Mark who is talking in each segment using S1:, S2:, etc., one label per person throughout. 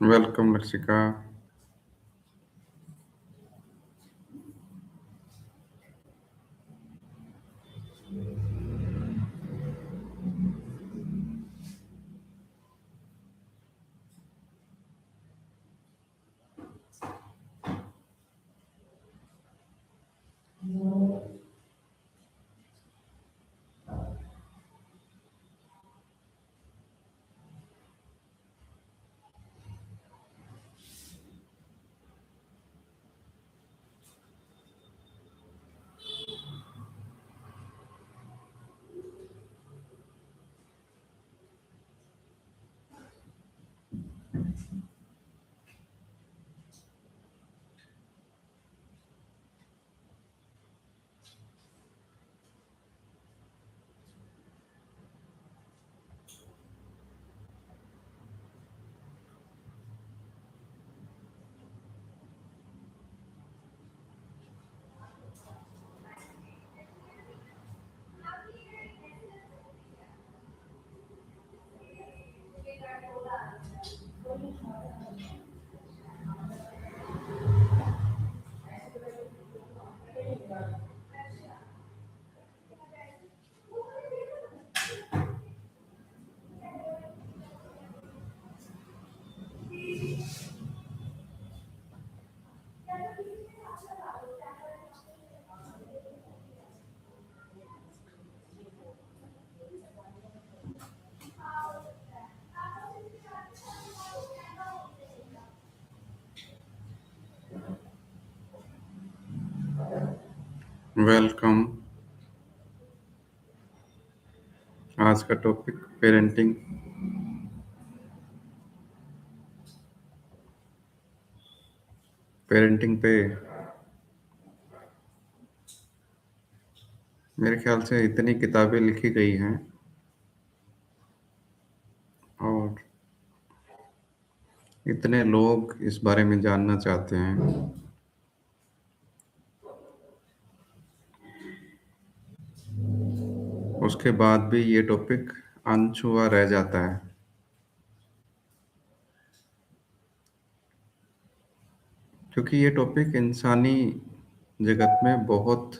S1: Welcome Lakshika. Welcome. आज का topic parenting. Parenting पे मेरे ख्याल से इतनी किताबें लिखी गई हैं और इतने लोग इस बारे में जानना चाहते हैं। उसके बाद भी ये टॉपिक अनछुआ रह जाता है, क्योंकि ये टॉपिक इंसानी जगत में बहुत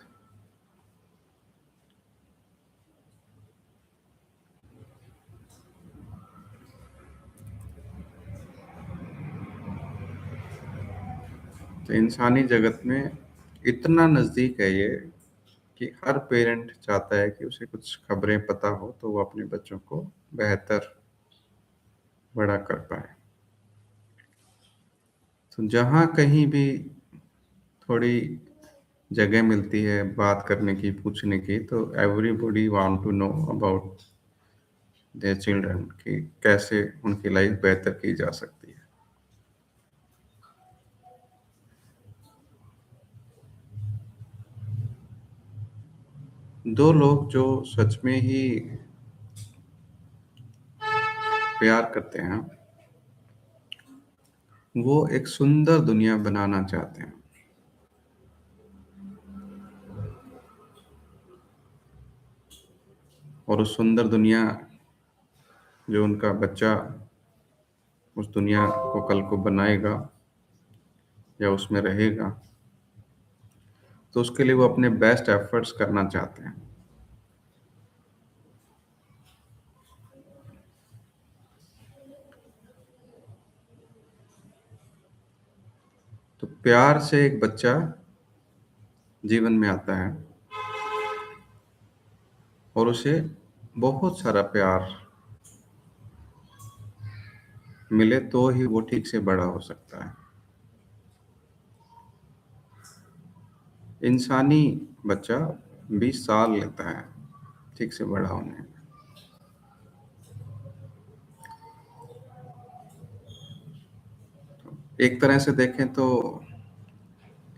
S1: इंसानी जगत में इतना नज़दीक है ये कि हर पेरेंट चाहता है कि उसे कुछ खबरें पता हो तो वो अपने बच्चों को बेहतर बड़ा कर पाए। तो जहाँ कहीं भी थोड़ी जगह मिलती है बात करने की, पूछने की, तो everybody want to know about their children कि कैसे उनकी लाइफ बेहतर की जा सकती है। दो लोग जो सच में ही प्यार करते हैं, वो एक सुंदर दुनिया बनाना चाहते हैं, और उस सुंदर दुनिया जो उनका बच्चा उस दुनिया को कल को बनाएगा या उसमें रहेगा, तो उसके लिए वो अपने बेस्ट एफर्ट्स करना चाहते हैं। तो प्यार से एक बच्चा जीवन में आता है और उसे बहुत सारा प्यार मिले तो ही वो ठीक से बड़ा हो सकता है। इंसानी बच्चा 20 साल लेता है ठीक से बड़ा होने में। एक तरह से देखें तो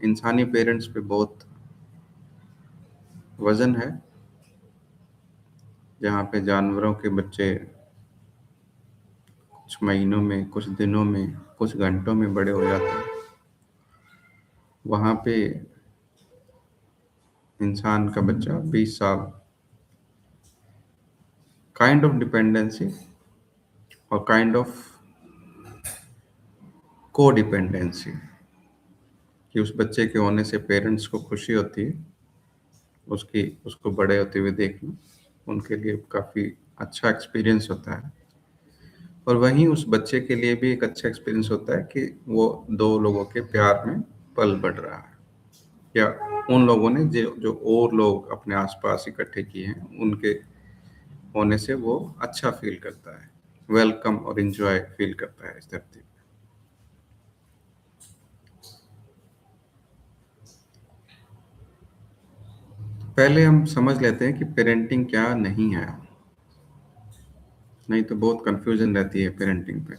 S1: इंसानी पेरेंट्स पे बहुत वजन है, जहाँ पे जानवरों के बच्चे कुछ महीनों में, कुछ दिनों में, कुछ घंटों में बड़े हो जाते हैं, वहाँ पे इंसान का बच्चा 20 साल काइंड ऑफ डिपेंडेंसी और काइंड ऑफ को डिपेंडेंसी, कि उस बच्चे के होने से पेरेंट्स को खुशी होती है, उसकी उसको बड़े होते हुए देखना उनके लिए काफ़ी अच्छा एक्सपीरियंस होता है। और वहीं उस बच्चे के लिए भी एक अच्छा एक्सपीरियंस होता है कि वो दो लोगों के प्यार में पल बढ़ रहा है, या उन लोगों ने जो जो और लोग अपने आसपास इकट्ठे किए हैं उनके होने से वो अच्छा फील करता है, वेलकम और इंजॉय फील करता है इस धरती पे। पहले हम समझ लेते हैं कि पेरेंटिंग क्या नहीं है, नहीं तो बहुत कंफ्यूजन रहती है पेरेंटिंग पे।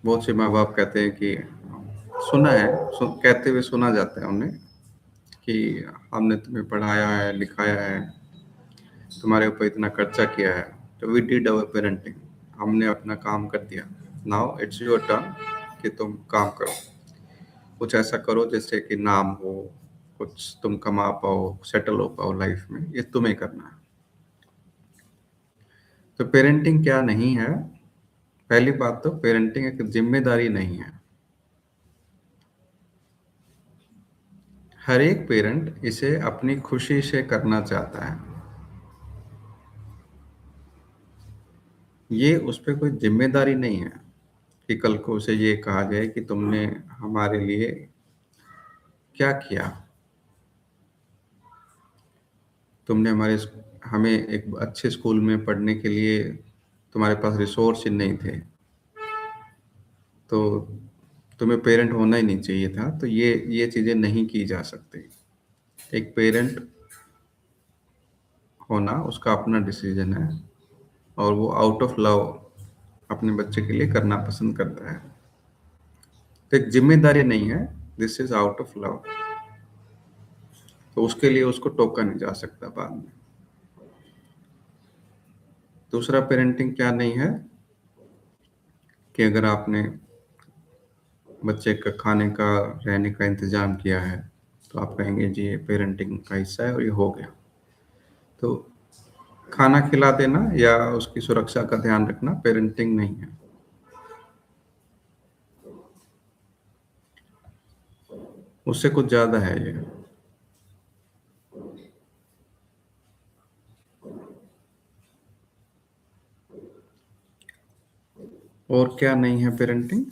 S1: बहुत से माँ बाप कहते हैं कि सुना है, कहते हुए सुना जाता है उन्हें कि हमने तुम्हें पढ़ाया है, लिखाया है, तुम्हारे ऊपर इतना खर्चा किया है, तो वी डिड अवर पेरेंटिंग, हमने अपना काम कर दिया, नाउ इट्स योर टर्न कि तुम काम करो, कुछ ऐसा करो जैसे कि नाम हो, कुछ तुम कमा पाओ, सेटल हो पाओ लाइफ में, ये तुम्हें करना है। तो पेरेंटिंग क्या नहीं है? पहली बात तो पेरेंटिंग एक जिम्मेदारी नहीं है। हर एक पेरेंट इसे अपनी खुशी से करना चाहता है, ये उस पर कोई जिम्मेदारी नहीं है कि कल को उसे ये कहा जाए कि तुमने हमारे लिए क्या किया, तुमने हमें एक अच्छे स्कूल में पढ़ने के लिए तुम्हारे पास रिसोर्स ही नहीं थे, तो तुम्हें पेरेंट होना ही नहीं चाहिए था। तो ये चीज़ें नहीं की जा सकती। एक पेरेंट होना उसका अपना डिसीजन है, और वो आउट ऑफ लव अपने बच्चे के लिए करना पसंद करता है। तो एक जिम्मेदारी नहीं है, this is out of love. तो उसके लिए उसको टोका नहीं जा सकता बाद में। दूसरा पेरेंटिंग क्या नहीं है कि अगर आपने बच्चे का खाने का, रहने का इंतजाम किया है, तो आप कहेंगे जी ये पेरेंटिंग का हिस्सा है और ये हो गया। तो खाना खिला देना या उसकी सुरक्षा का ध्यान रखना पेरेंटिंग नहीं है। उससे कुछ ज्यादा है ये। और क्या नहीं है पेरेंटिंग?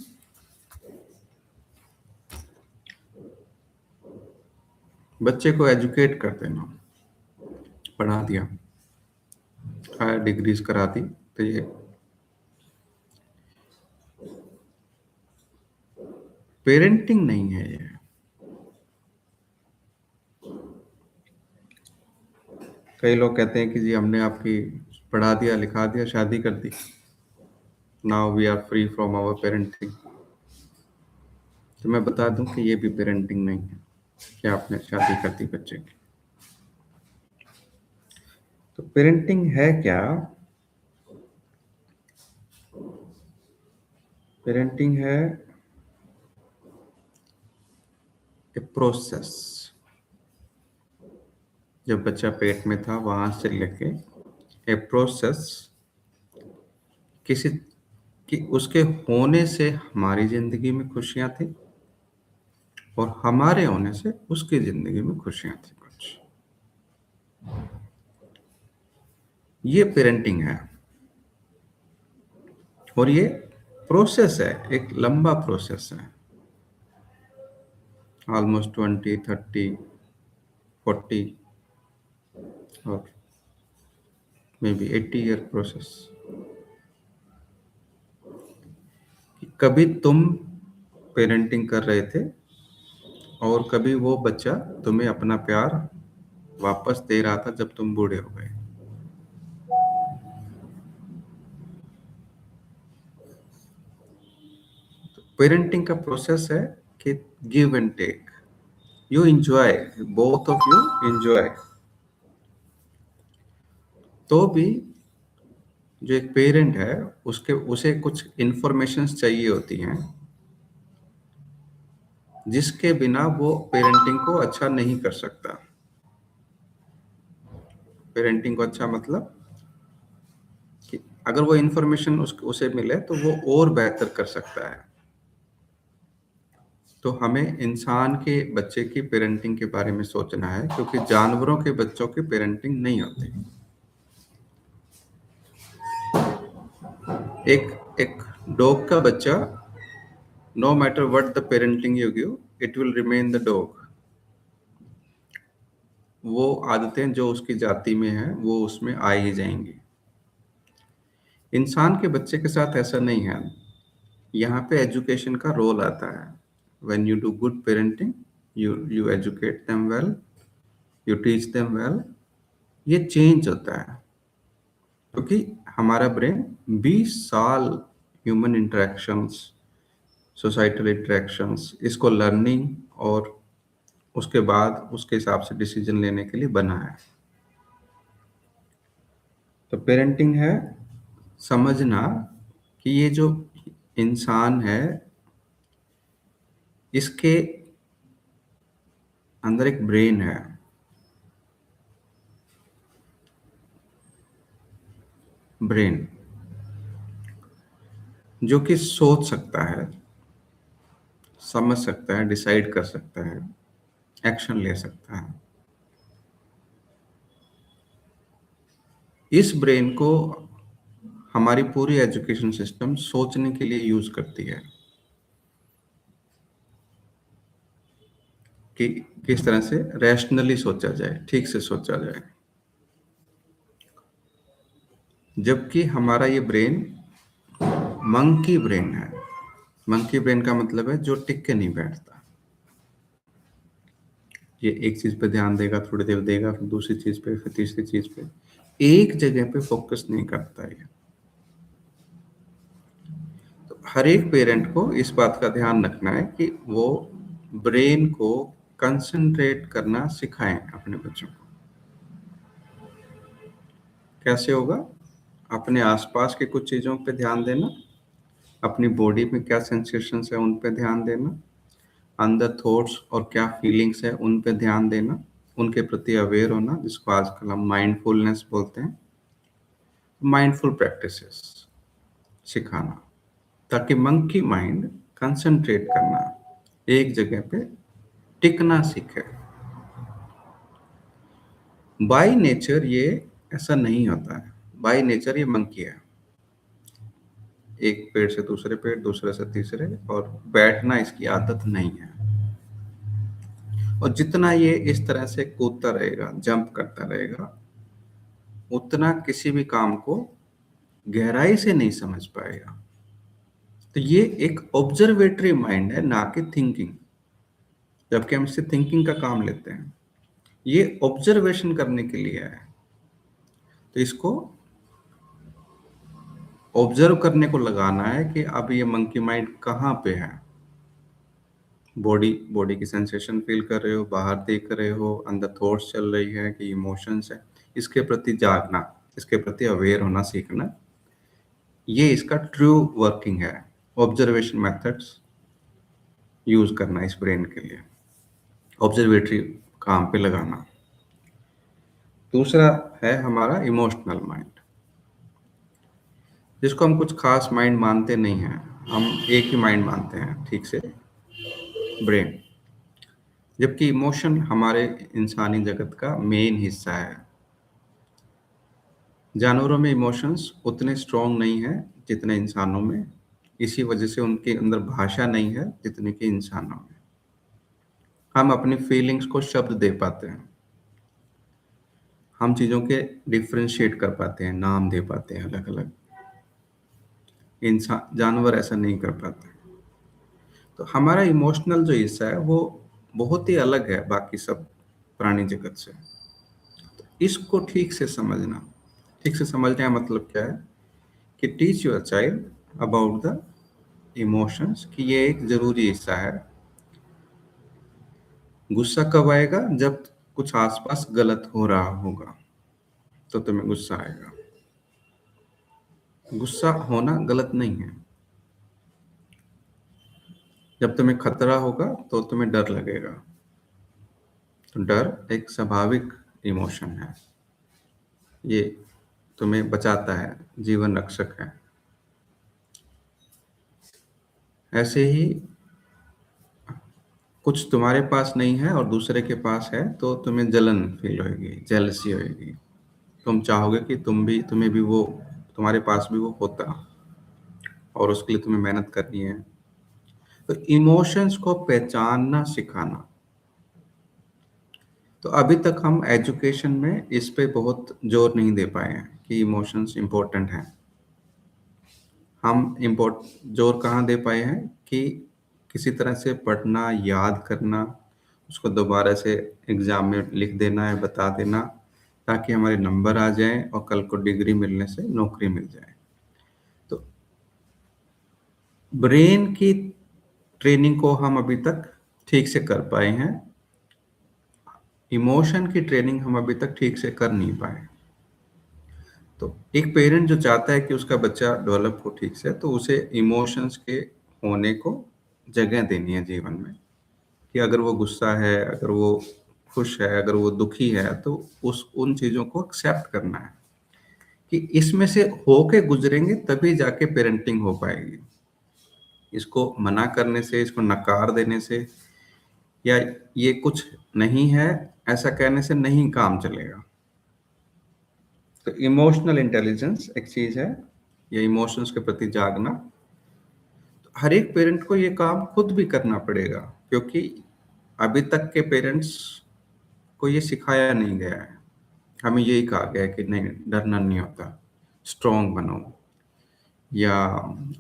S1: बच्चे को एजुकेट कर देना, पढ़ा दिया, हायर डिग्रीज करा दी, तो ये पेरेंटिंग नहीं है ये। कई लोग कहते हैं कि जी हमने आपकी पढ़ा दिया, लिखा दिया, शादी कर दी, now we are free from our parenting. तो मैं बता दूं कि ये भी पेरेंटिंग नहीं है कि आपने शादी कर दी बच्चे की। तो पेरेंटिंग है क्या? पेरेंटिंग है ए प्रोसेस। जब बच्चा पेट में था वहां से लेके ए प्रोसेस, किसी कि उसके होने से हमारी जिंदगी में खुशियां थी, और हमारे होने से उसकी जिंदगी में खुशियां थी कुछ। ये पेरेंटिंग है। और ये प्रोसेस है, एक लंबा प्रोसेस है, ऑलमोस्ट 20, 30, 40 और मे बी 80 ईयर प्रोसेस। कभी तुम पेरेंटिंग कर रहे थे, और कभी वो बच्चा तुम्हें अपना प्यार वापस दे रहा था जब तुम बूढ़े हो गए। पेरेंटिंग का प्रोसेस है कि give and take, you enjoy, both of you enjoy. तो भी जो एक पेरेंट है, उसके उसे कुछ इंफॉर्मेशंस चाहिए होती हैं, जिसके बिना वो पेरेंटिंग को अच्छा नहीं कर सकता। पेरेंटिंग को अच्छा मतलब कि अगर वो इंफॉर्मेशन उसे मिले तो वो और बेहतर कर सकता है। तो हमें इंसान के बच्चे की पेरेंटिंग के बारे में सोचना है, क्योंकि जानवरों के बच्चों की पेरेंटिंग नहीं होती। एक एक डॉग का बच्चा, no matter what the parenting you give, it will remain the dog. वो आदतें जो उसकी जाति में है वो उसमें आ ही जाएंगी। इंसान के बच्चे के साथ ऐसा नहीं है। यहाँ पे एजुकेशन का रोल आता है। When you do good parenting, you educate them well, you teach them well, ये चेंज होता है। क्योंकि हमारा ब्रेन 20 साल ह्यूमन इंटरेक्शंस, सोसाइटल इंटरेक्शंस, इसको लर्निंग और उसके बाद उसके हिसाब से डिसीजन लेने के लिए बना है। तो पेरेंटिंग है समझना कि ये जो इंसान है इसके अंदर एक ब्रेन है, ब्रेन जो कि सोच सकता है, समझ सकता है, डिसाइड कर सकता है, एक्शन ले सकता है। इस ब्रेन को हमारी पूरी एजुकेशन सिस्टम सोचने के लिए यूज करती है कि किस तरह से रैशनली सोचा जाए, ठीक से सोचा जाए। जबकि हमारा ये ब्रेन मंकी ब्रेन है। मंकी ब्रेन का मतलब है जो टिक के नहीं बैठता। ये एक चीज पे ध्यान देगा, थोड़ी देर देगा, फिर दूसरी चीज पे, फिर तीसरी चीज पे, एक जगह पे फोकस नहीं करता है। तो हर एक पेरेंट को इस बात का ध्यान रखना है कि वो ब्रेन को कंसंट्रेट करना सिखाएं अपने बच्चों को। कैसे होगा? अपने आसपास के कुछ चीजों पे ध्यान देना, अपनी बॉडी में क्या सेंसेशंस है उन पे ध्यान देना, अंदर थॉट्स और क्या फीलिंग्स है उन पे ध्यान देना, उनके प्रति अवेयर होना, जिसको आजकल हम माइंडफुलनेस बोलते हैं। माइंडफुल प्रैक्टिसेस सिखाना, ताकि मंकी माइंड कंसंट्रेट करना, एक जगह पे टिकना सीखे। बाय नेचर ये ऐसा नहीं होता है। बाय नेचर ये मंकी है, एक पेड़ से दूसरे पेड़, दूसरे से तीसरे, और बैठना इसकी आदत नहीं है। और जितना ये इस तरह से कूदता रहेगा, जंप करता रहेगा, उतना किसी भी काम को गहराई से नहीं समझ पाएगा। तो ये एक ऑब्जर्वेटरी माइंड है, ना कि थिंकिंग। जबकि हम इससे थिंकिंग का काम लेते हैं, ये ऑब्जर्वेशन करने के लिए है। तो इसको ऑब्जर्व करने को लगाना है कि अब ये मंकी माइंड कहाँ पे है। बॉडी बॉडी की सेंसेशन फील कर रहे हो, बाहर देख रहे हो, अंदर थॉट्स चल रही है कि इमोशंस है, इसके प्रति जागना, इसके प्रति अवेयर होना सीखना, ये इसका ट्रू वर्किंग है। ऑब्जर्वेशन मेथड्स यूज करना इस ब्रेन के लिए, ऑब्जर्वेटरी काम पे लगाना। दूसरा है हमारा इमोशनल माइंड, जिसको हम कुछ खास माइंड मानते नहीं हैं। हम एक ही माइंड मानते हैं, ठीक से, ब्रेन। जबकि इमोशन हमारे इंसानी जगत का मेन हिस्सा है। जानवरों में इमोशंस उतने स्ट्रॉन्ग नहीं है जितने इंसानों में। इसी वजह से उनके अंदर भाषा नहीं है जितनी कि इंसानों में। हम अपनी फीलिंग्स को शब्द दे पाते हैं, हम चीज़ों के डिफ्रेंशिएट कर पाते हैं, नाम दे पाते हैं अलग अलग। इंसान, जानवर ऐसा नहीं कर पाते। तो हमारा इमोशनल जो हिस्सा है वो बहुत ही अलग है बाकी सब प्राणी जगत से। इसको ठीक से समझना, ठीक से समझने का मतलब क्या है कि teach your child about the emotions, कि ये एक जरूरी हिस्सा है। गुस्सा कब आएगा? जब कुछ आसपास गलत हो रहा होगा तो तुम्हें गुस्सा आएगा। गुस्सा होना गलत नहीं है। जब तुम्हें खतरा होगा तो तुम्हें डर लगेगा। तो डर एक स्वाभाविक इमोशन है, ये तुम्हें बचाता है, जीवन रक्षक है। ऐसे ही कुछ तुम्हारे पास नहीं है और दूसरे के पास है तो तुम्हें जलन फील होगी, जेलसी होगी। तुम चाहोगे कि तुम्हें भी वो, तुम्हारे पास भी वो होता, और उसके लिए तुम्हें मेहनत करनी है। तो इमोशंस को पहचानना सिखाना। तो अभी तक हम एजुकेशन में इस पे बहुत जोर नहीं दे पाए हैं कि इमोशंस इम्पोर्टेंट हैं। हम इम्पोर्ट जोर कहाँ दे पाए हैं कि किसी तरह से पढ़ना, याद करना, उसको दोबारा से एग्जाम में लिख देना है, बता देना, ताकि हमारे नंबर आ जाएं और कल को डिग्री मिलने से नौकरी मिल जाए। तो ब्रेन की ट्रेनिंग को हम अभी तक ठीक से कर पाए हैं, इमोशन की ट्रेनिंग हम अभी तक ठीक से कर नहीं पाए। तो एक पेरेंट जो चाहता है कि उसका बच्चा डेवलप हो ठीक से, तो उसे इमोशंस के होने को जगह देनी है जीवन में। कि अगर वो गुस्सा है, अगर वो खुश है, अगर वो दुखी है, तो उस उन चीज़ों को एक्सेप्ट करना है कि इसमें से होके गुजरेंगे तभी जाके पेरेंटिंग हो पाएगी। इसको मना करने से, इसको नकार देने से, या ये कुछ नहीं है ऐसा कहने से नहीं काम चलेगा। तो इमोशनल इंटेलिजेंस एक चीज है, ये इमोशंस के प्रति जागना। तो हर एक पेरेंट को ये काम खुद भी करना पड़ेगा, क्योंकि अभी तक के पेरेंट्स को ये सिखाया नहीं गया है। हमें यही कहा गया है कि नहीं, डरना नहीं होता, स्ट्रांग बनो, या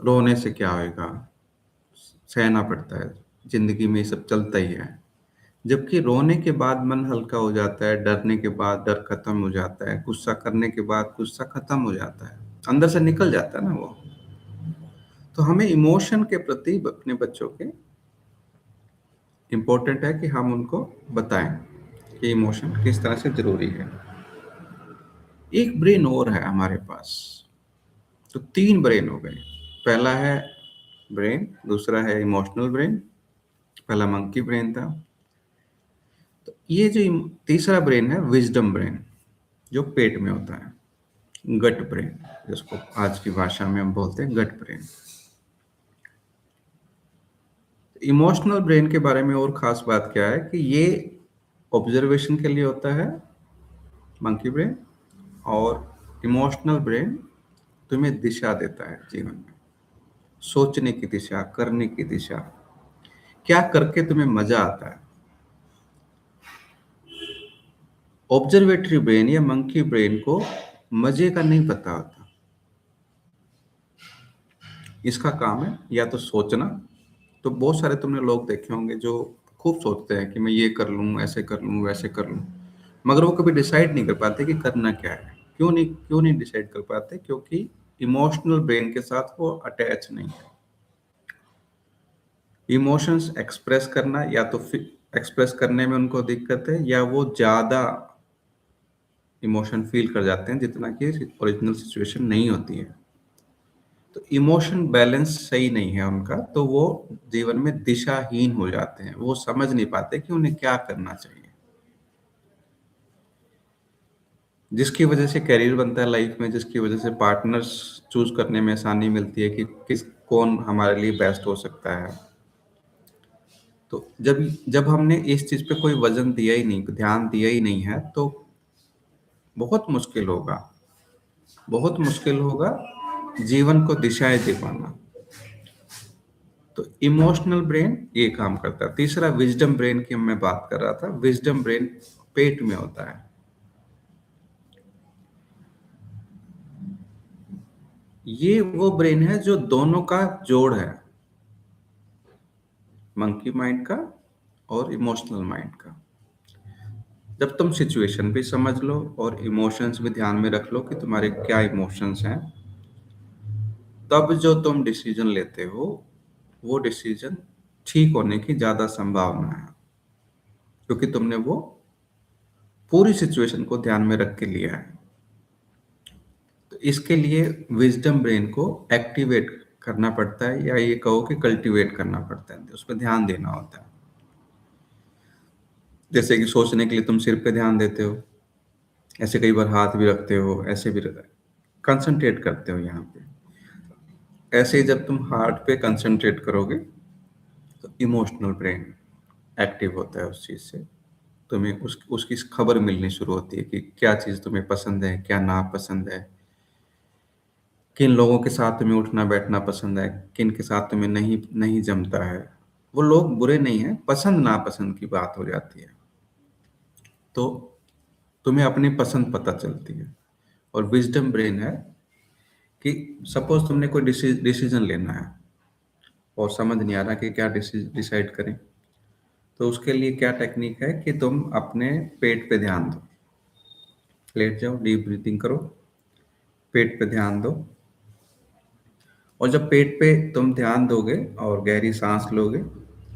S1: रोने से क्या होएगा, सहना पड़ता है, जिंदगी में ये सब चलता ही है। जबकि रोने के बाद मन हल्का हो जाता है, डरने के बाद डर खत्म हो जाता है, गुस्सा करने के बाद गुस्सा खत्म हो जाता है, अंदर से निकल जाता है ना वो। तो हमें इमोशन के प्रति अपने बच्चों के इम्पोर्टेंट है कि हम उनको बताएं कि इमोशन किस तरह से जरूरी है। एक ब्रेन और है हमारे पास, तो तीन ब्रेन हो गए। पहला है ब्रेन, दूसरा है इमोशनल ब्रेन, पहला मंकी ब्रेन था। तो ये जो तीसरा ब्रेन है विजडम ब्रेन, जो पेट में होता है, गट ब्रेन, जिसको आज की भाषा में हम बोलते हैं गट ब्रेन। इमोशनल ब्रेन के बारे में और खास बात क्या है कि ये ऑब्जर्वेशन के लिए होता है, मंकी ब्रेन। और इमोशनल ब्रेन तुम्हें दिशा देता है जीवन में, सोचने की दिशा, करने की दिशा, क्या करके तुम्हें मजा आता है। ऑब्जर्वेटरी ब्रेन या मंकी ब्रेन को मजे का नहीं पता होता। इसका काम है या तो सोचना। तो बहुत सारे तुमने लोग देखे होंगे जो खूब सोचते हैं कि मैं ये कर लूँ, ऐसे कर लूँ, वैसे कर लूँ, मगर वो कभी डिसाइड नहीं कर पाते कि करना क्या है। क्यों नहीं डिसाइड कर पाते? क्योंकि इमोशनल ब्रेन के साथ वो अटैच नहीं है। इमोशंस एक्सप्रेस करना, या तो एक्सप्रेस करने में उनको दिक्कत है, या वो ज्यादा इमोशन फील कर जाते हैं जितना कि ओरिजिनल सिचुएशन नहीं होती है। तो इमोशन बैलेंस सही नहीं है उनका, तो वो जीवन में दिशाहीन हो जाते हैं, वो समझ नहीं पाते कि उन्हें क्या करना चाहिए, जिसकी वजह से करियर बनता है लाइफ में, जिसकी वजह से पार्टनर्स चूज करने में आसानी मिलती है कि कौन हमारे लिए बेस्ट हो सकता है। तो जब जब हमने इस चीज पे कोई वजन दिया ही नहीं, ध्यान दिया ही नहीं है, तो बहुत मुश्किल होगा, बहुत मुश्किल होगा जीवन को दिशाएं दे पाना। तो इमोशनल ब्रेन ये काम करता है। तीसरा विजडम ब्रेन की मैं बात कर रहा था। विजडम ब्रेन पेट में होता है। ये वो ब्रेन है जो दोनों का जोड़ है, मंकी माइंड का और इमोशनल माइंड का। जब तुम सिचुएशन भी समझ लो और इमोशंस भी ध्यान में रख लो कि तुम्हारे क्या इमोशंस हैं, तब जो तुम डिसीजन लेते हो वो डिसीजन ठीक होने की ज्यादा संभावना है, क्योंकि तुमने वो पूरी सिचुएशन को ध्यान में रख के लिया है। तो इसके लिए विजडम ब्रेन को एक्टिवेट करना पड़ता है, या ये कहो कि कल्टीवेट करना पड़ता है, उस पर ध्यान देना होता है। जैसे कि सोचने के लिए तुम सिर पे ध्यान देते हो, ऐसे कई बार हाथ भी रखते हो, ऐसे भी कंसंट्रेट करते हो यहाँ पे। ऐसे ही जब तुम हार्ट पे कंसंट्रेट करोगे तो इमोशनल ब्रेन एक्टिव होता है उस चीज़ से। तुम्हें उसकी खबर मिलनी शुरू होती है कि क्या चीज़ तुम्हें पसंद है, क्या नापसंद है, किन लोगों के साथ तुम्हें उठना बैठना पसंद है, किन के साथ तुम्हें नहीं नहीं जमता है। वो लोग बुरे नहीं हैं, पसंद नापसंद की बात हो जाती है। तो तुम्हें अपनी पसंद पता चलती है। और विजडम ब्रेन है कि सपोज तुमने कोई डिसीजन लेना है और समझ नहीं आ रहा कि क्या डिसाइड करें, तो उसके लिए क्या टेक्निक है कि तुम अपने पेट पे ध्यान दो। लेट जाओ, डीप ब्रीथिंग करो, पेट पे ध्यान दो, और जब पेट पे तुम ध्यान दोगे और गहरी सांस लोगे,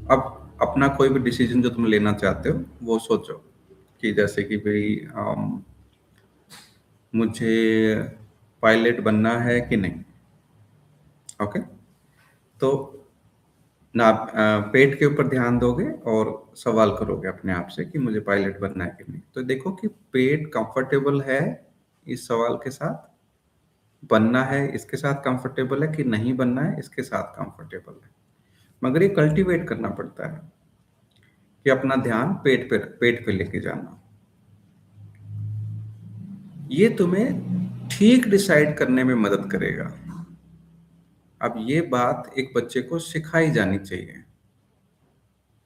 S1: अब अपना कोई भी डिसीजन जो तुम लेना चाहते हो वो सोचो। कि जैसे कि भाई मुझे पायलट बनना है कि नहीं। ओके, तो ना पेट के ऊपर ध्यान दोगे और सवाल करोगे अपने आप से कि मुझे पायलट बनना है कि नहीं। तो देखो कि पेट कंफर्टेबल है इस सवाल के साथ, बनना है इसके साथ कंफर्टेबल है, कि नहीं बनना है इसके साथ कंफर्टेबल है। मगर ये कल्टीवेट करना पड़ता है कि अपना ध्यान पेट पे लेके जाना। ये तुम्हें ठीक डिसाइड करने में मदद करेगा। अब ये बात एक बच्चे को सिखाई जानी चाहिए,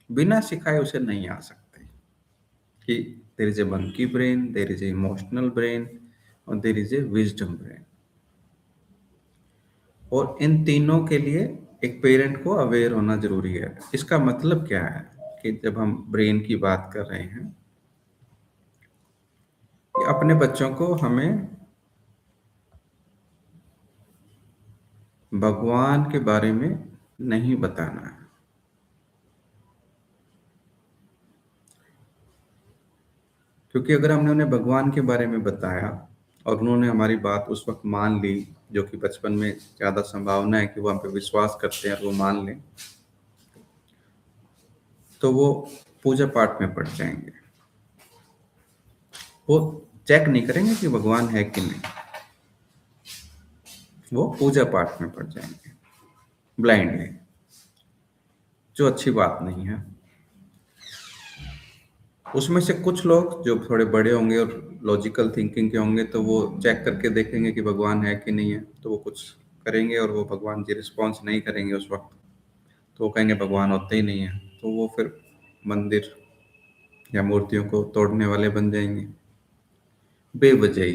S1: बिना सिखाए उसे नहीं आ सकती। कि there is a monkey brain, there is a emotional brain, और there is a wisdom brain. और इन तीनों के लिए एक पेरेंट को अवेयर होना जरूरी है। इसका मतलब क्या है कि जब हम ब्रेन की बात कर रहे हैं, कि अपने बच्चों को हमें भगवान के बारे में नहीं बताना है। क्योंकि अगर हमने उन्हें भगवान के बारे में बताया और उन्होंने हमारी बात उस वक्त मान ली, जो कि बचपन में ज़्यादा संभावना है कि वो हम पे विश्वास करते हैं और वो मान लें, तो वो पूजा पाठ में पड़ जाएंगे। वो चेक नहीं करेंगे कि भगवान है कि नहीं, वो पूजा पाठ में पड़ जाएंगे ब्लाइंडली, जो अच्छी बात नहीं है। उसमें से कुछ लोग जो थोड़े बड़े होंगे और लॉजिकल थिंकिंग के होंगे, तो वो चेक करके देखेंगे कि भगवान है कि नहीं है, तो वो कुछ करेंगे, और वो भगवान जी रिस्पॉन्स नहीं करेंगे उस वक्त, तो वो कहेंगे भगवान होते ही नहीं है, तो वो फिर मंदिर या मूर्तियों को तोड़ने वाले बन जाएंगे बेवजह।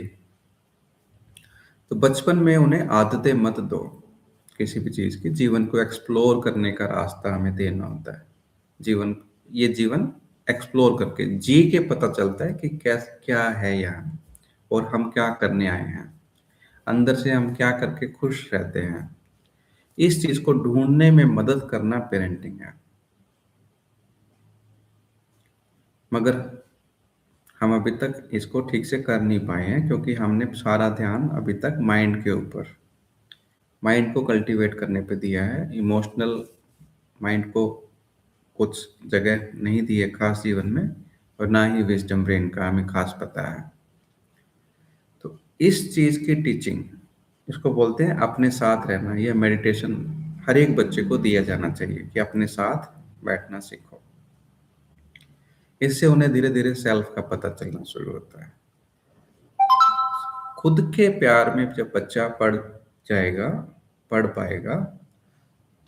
S1: तो बचपन में उन्हें आदतें मत दो किसी भी चीज की। जीवन को एक्सप्लोर करने का रास्ता हमें देना होता है। जीवन, ये जीवन एक्सप्लोर करके जी के पता चलता है कि क्या क्या है यहाँ, और हम क्या करने आए हैं, अंदर से हम क्या करके खुश रहते हैं। इस चीज को ढूंढने में मदद करना पेरेंटिंग है। मगर हम अभी तक इसको ठीक से कर नहीं पाए हैं, क्योंकि हमने सारा ध्यान अभी तक माइंड के ऊपर, माइंड को कल्टीवेट करने पे दिया है। इमोशनल माइंड को कुछ जगह नहीं दी है खास जीवन में, और ना ही विजडम ब्रेन का हमें खास पता है। तो इस चीज की टीचिंग, इसको बोलते हैं अपने साथ रहना। यह मेडिटेशन हर एक बच्चे को दिया जाना चाहिए कि अपने साथ बैठना सीखो। इससे उन्हें धीरे धीरे सेल्फ का पता चलना शुरू होता है। खुद के प्यार में जब बच्चा जाएगा पढ़ पाएगा,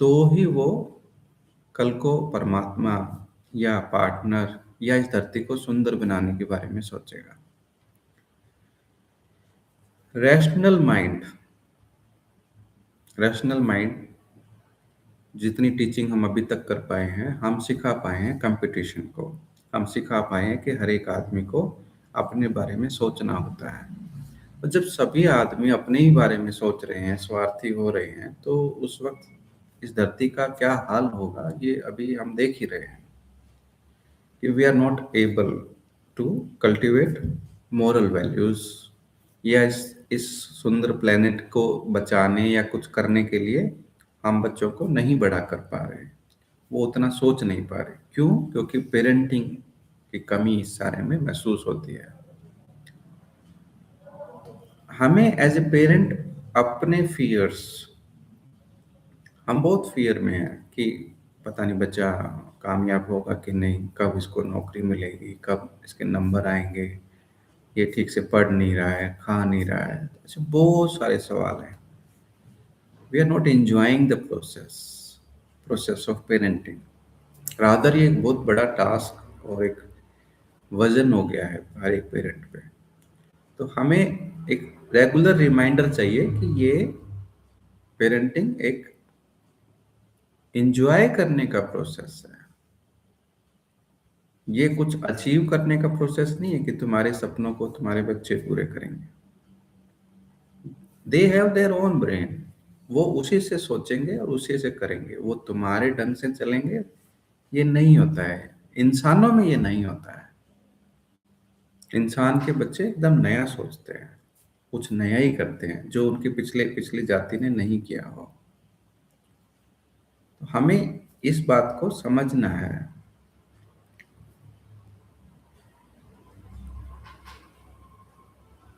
S1: तो ही वो कल को परमात्मा या पार्टनर या इस धरती को सुंदर बनाने के बारे में सोचेगा। रैशनल माइंड, रैशनल माइंड जितनी टीचिंग हम अभी तक कर पाए हैं, हम सिखा पाए हैं कंपटीशन को, हम सिखा पाए हैं कि हर एक आदमी को अपने बारे में सोचना होता है। और जब सभी आदमी अपने ही बारे में सोच रहे हैं, स्वार्थी हो रहे हैं, तो उस वक्त इस धरती का क्या हाल होगा, ये अभी हम देख ही रहे हैं। कि we are not able to cultivate moral values, या इस सुंदर प्लेनेट को बचाने या कुछ करने के लिए हम बच्चों को नहीं बड़ा कर पा रहे। वो उतना सोच नहीं पा रहे। क्यों? क्योंकि पेरेंटिंग की कमी इस सारे में महसूस होती है। हमें एज ए पेरेंट अपने फियर्स, हम बहुत फियर में हैं कि पता नहीं बच्चा कामयाब होगा कि नहीं, कब इसको नौकरी मिलेगी, कब इसके नंबर आएंगे, ये ठीक से पढ़ नहीं रहा है, खा नहीं रहा है, ऐसे बहुत सारे सवाल हैं। We are not enjoying the process of parenting. Rather ये एक बहुत बड़ा टास्क और एक वजन हो गया है हर एक पेरेंट पे। तो हमें एक रेगुलर रिमाइंडर चाहिए कि ये पेरेंटिंग एक एंजॉय करने का प्रोसेस है। ये कुछ अचीव करने का प्रोसेस नहीं है कि तुम्हारे सपनों को तुम्हारे बच्चे पूरे करेंगे। They have their own brain, वो उसी से सोचेंगे और उसी से करेंगे, वो तुम्हारे ढंग से चलेंगे, ये नहीं होता है। इंसानों में ये नहीं होता है। इंसान के बच्चे एकदम नया सोचते हैं, कुछ नया ही करते हैं जो उनकी पिछले पिछली जाति ने नहीं किया हो। तो हमें इस बात को समझना है।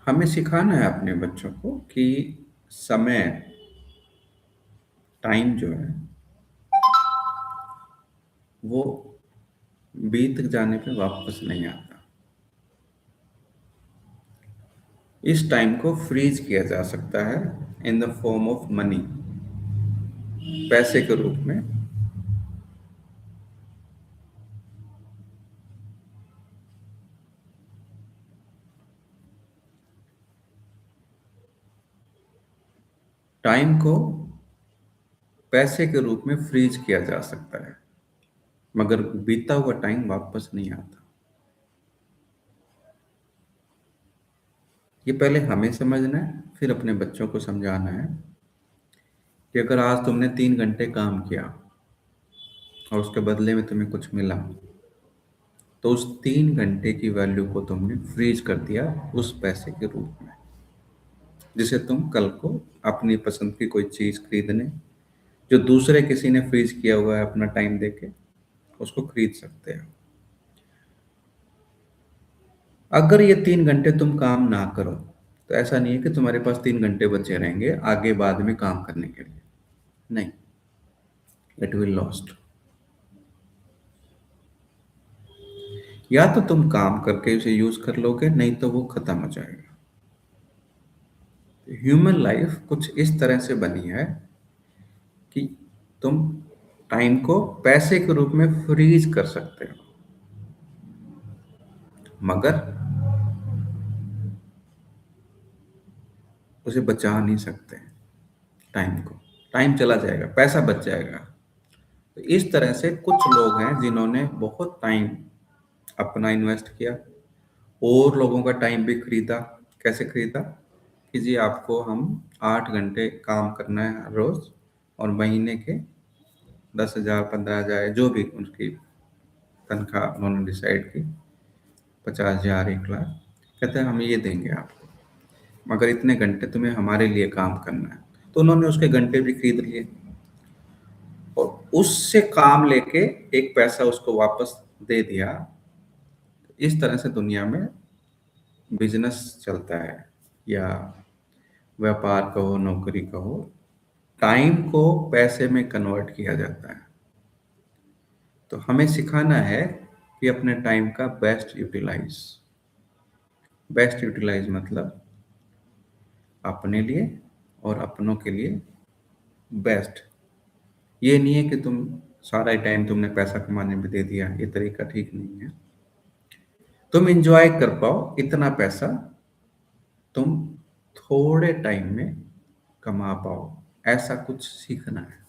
S1: हमें सिखाना है अपने बच्चों को कि समय, टाइम जो है वो बीत जाने पे वापस नहीं आता। इस टाइम को फ्रीज किया जा सकता है in the form of money, पैसे के रूप में। टाइम को पैसे के रूप में फ्रीज किया जा सकता है, मगर बीता हुआ टाइम वापस नहीं आता। ये पहले हमें समझना है, फिर अपने बच्चों को समझाना है कि अगर आज तुमने 3 घंटे काम किया और उसके बदले में तुम्हें कुछ मिला, तो उस 3 घंटे की वैल्यू को तुमने फ्रीज कर दिया उस पैसे के रूप में, जिसे तुम कल को अपनी पसंद की कोई चीज खरीदने, जो दूसरे किसी ने फ्रीज किया हुआ है अपना टाइम देके, उसको खरीद सकते हो। अगर ये 3 घंटे तुम काम ना करो, तो ऐसा नहीं है कि तुम्हारे पास 3 घंटे बचे रहेंगे आगे बाद में काम करने के लिए। नहीं, इट विल लॉस्ट। या तो तुम काम करके उसे यूज कर लोगे, नहीं तो वो खत्म हो जाएगा। ह्यूमन लाइफ कुछ इस तरह से बनी है कि तुम टाइम को पैसे के रूप में फ्रीज कर सकते हो, मगर उसे बचा नहीं सकते। टाइम को, टाइम चला जाएगा, पैसा बच जाएगा। तो इस तरह से कुछ लोग हैं जिन्होंने बहुत टाइम अपना इन्वेस्ट किया, और लोगों का टाइम भी खरीदा। कैसे खरीदा? कि जी आपको हम 8 घंटे काम करना है हर रोज, और महीने के 10,000 15,000 जो भी उनकी तनख्वाह उन्होंने डिसाइड की, 50,000 1 लाख, कहते हैं हम ये देंगे आपको, मगर इतने घंटे तुम्हें हमारे लिए काम करना है। तो उन्होंने उसके घंटे भी खरीद लिए और उससे काम लेके एक पैसा उसको वापस दे दिया। इस तरह से दुनिया में बिजनेस चलता है, या व्यापार कहो, नौकरी कहो। टाइम को पैसे में कन्वर्ट किया जाता है। तो हमें सिखाना है कि अपने टाइम का बेस्ट यूटिलाइज मतलब अपने लिए और अपनों के लिए बेस्ट। ये नहीं है कि तुम सारा टाइम तुमने पैसा कमाने में दे दिया, ये तरीका ठीक नहीं है। तुम एंजॉय कर पाओ इतना पैसा, तुम थोड़े टाइम में कमा पाओ, ऐसा कुछ सीखना है।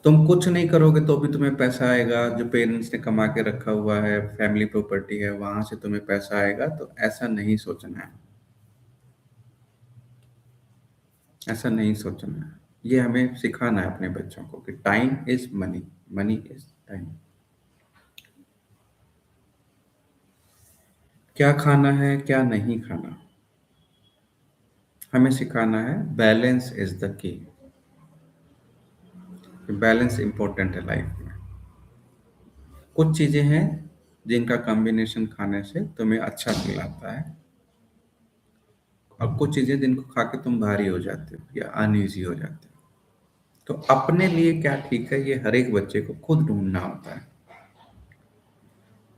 S1: तुम कुछ नहीं करोगे तो भी तुम्हें पैसा आएगा, जो पेरेंट्स ने कमा के रखा हुआ है, फैमिली प्रॉपर्टी है, वहां से तुम्हें पैसा आएगा, तो ऐसा नहीं सोचना है। ऐसा नहीं सोचना है। ये हमें सिखाना है अपने बच्चों को कि time is money, money is time. क्या खाना है, क्या नहीं खाना, हमें सिखाना है। Balance is the key. Balance important है लाइफ में। कुछ चीजें हैं जिनका कॉम्बिनेशन खाने से तुम्हें अच्छा फील आता है, और कुछ चीजें जिनको खा के तुम भारी हो जाते हो या अनईजी हो जाते हो। तो अपने लिए क्या ठीक है, ये हर एक बच्चे को खुद ढूंढना होता है।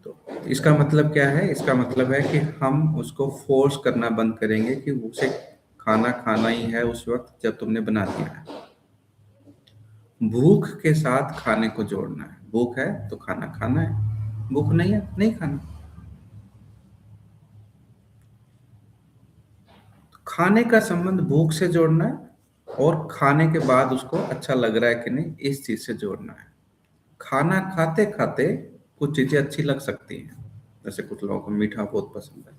S1: तो इसका मतलब क्या है? इसका मतलब है कि हम उसको फोर्स करना बंद करेंगे कि उसे खाना खाना ही है उस वक्त जब तुमने बना दिया है। भूख के साथ खाने को जोड़ना है। भूख है तो खाना खाना है, भूख नहीं है नहीं खाना। खाने का संबंध भूख से जोड़ना है, और खाने के बाद उसको अच्छा लग रहा है कि नहीं, इस चीज से जोड़ना है। खाना खाते खाते कुछ चीजें अच्छी लग सकती हैं, जैसे कुछ लोगों को मीठा बहुत पसंद है,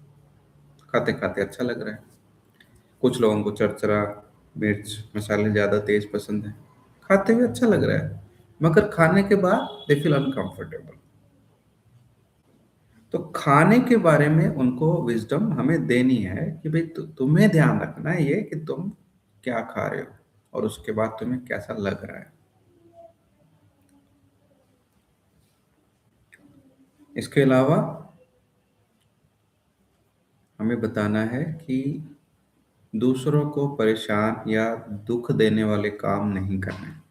S1: खाते खाते अच्छा लग रहा है। कुछ लोगों को चरचरा, मिर्च मसाले ज्यादा तेज पसंद है, खाते हुए अच्छा लग रहा है, मगर खाने के बाद दे फील अनकंफर्टेबल। तो खाने के बारे में उनको विजडम हमें देनी है कि भाई तुम्हें ध्यान रखना है ये कि तुम क्या खा रहे हो, और उसके बाद तुम्हें कैसा लग रहा है। इसके अलावा हमें बताना है कि दूसरों को परेशान या दुख देने वाले काम नहीं करने।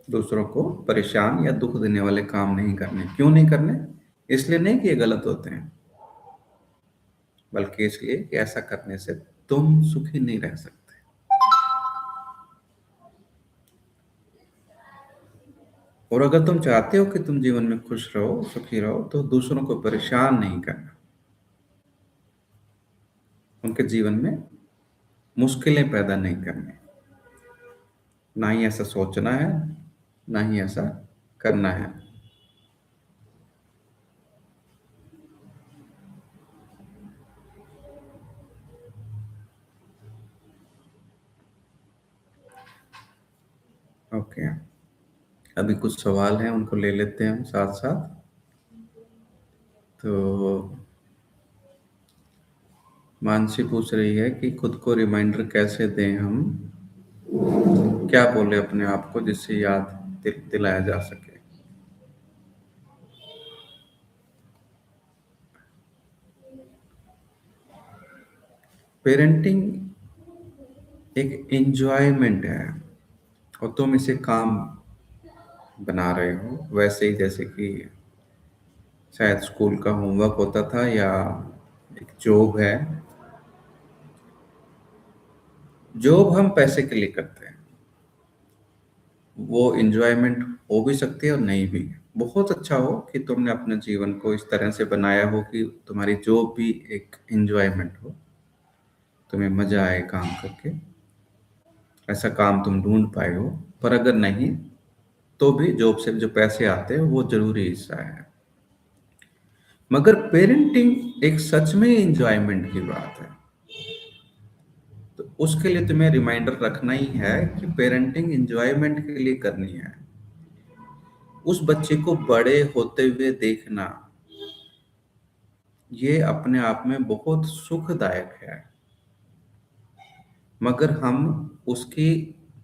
S1: दूसरों को परेशान या दुख देने वाले काम नहीं करने। क्यों नहीं करने? इसलिए नहीं कि ये गलत होते हैं, बल्कि इसलिए कि ऐसा करने से तुम सुखी नहीं रह सकते। और अगर तुम चाहते हो कि तुम जीवन में खुश रहो, सुखी रहो, तो दूसरों को परेशान नहीं करना। उनके जीवन में मुश्किलें पैदा नहीं करनी। ना ही ऐसा सोचना है, ना ही ऐसा करना है। ओके, अभी कुछ सवाल हैं, उनको ले लेते हैं हम साथ साथ। तो मानसी पूछ रही है कि खुद को रिमाइंडर कैसे दें हम, क्या बोले अपने आप को जिससे याद दिलाया जा सके। पेरेंटिंग एक एंजॉयमेंट है, और तुम इसे काम बना रहे हो, वैसे ही जैसे कि शायद स्कूल का होमवर्क होता था, या एक जॉब है। जॉब हम पैसे के लिए करते हैं, वो एंजॉयमेंट हो भी सकती है और नहीं भी। बहुत अच्छा हो कि तुमने अपने जीवन को इस तरह से बनाया हो कि तुम्हारी जॉब भी एक एंजॉयमेंट हो, तुम्हें मजा आए काम करके, ऐसा काम तुम ढूंढ पाए हो। पर अगर नहीं, तो भी जॉब से जो पैसे आते हैं वो जरूरी हिस्सा है। मगर पेरेंटिंग एक सच में एंजॉयमेंट की बात है। तो उसके लिए तुम्हें रिमाइंडर रखना ही है कि पेरेंटिंग एंजॉयमेंट के लिए करनी है। उस बच्चे को बड़े होते हुए देखना, ये अपने आप में बहुत सुखदायक है। मगर हम उसकी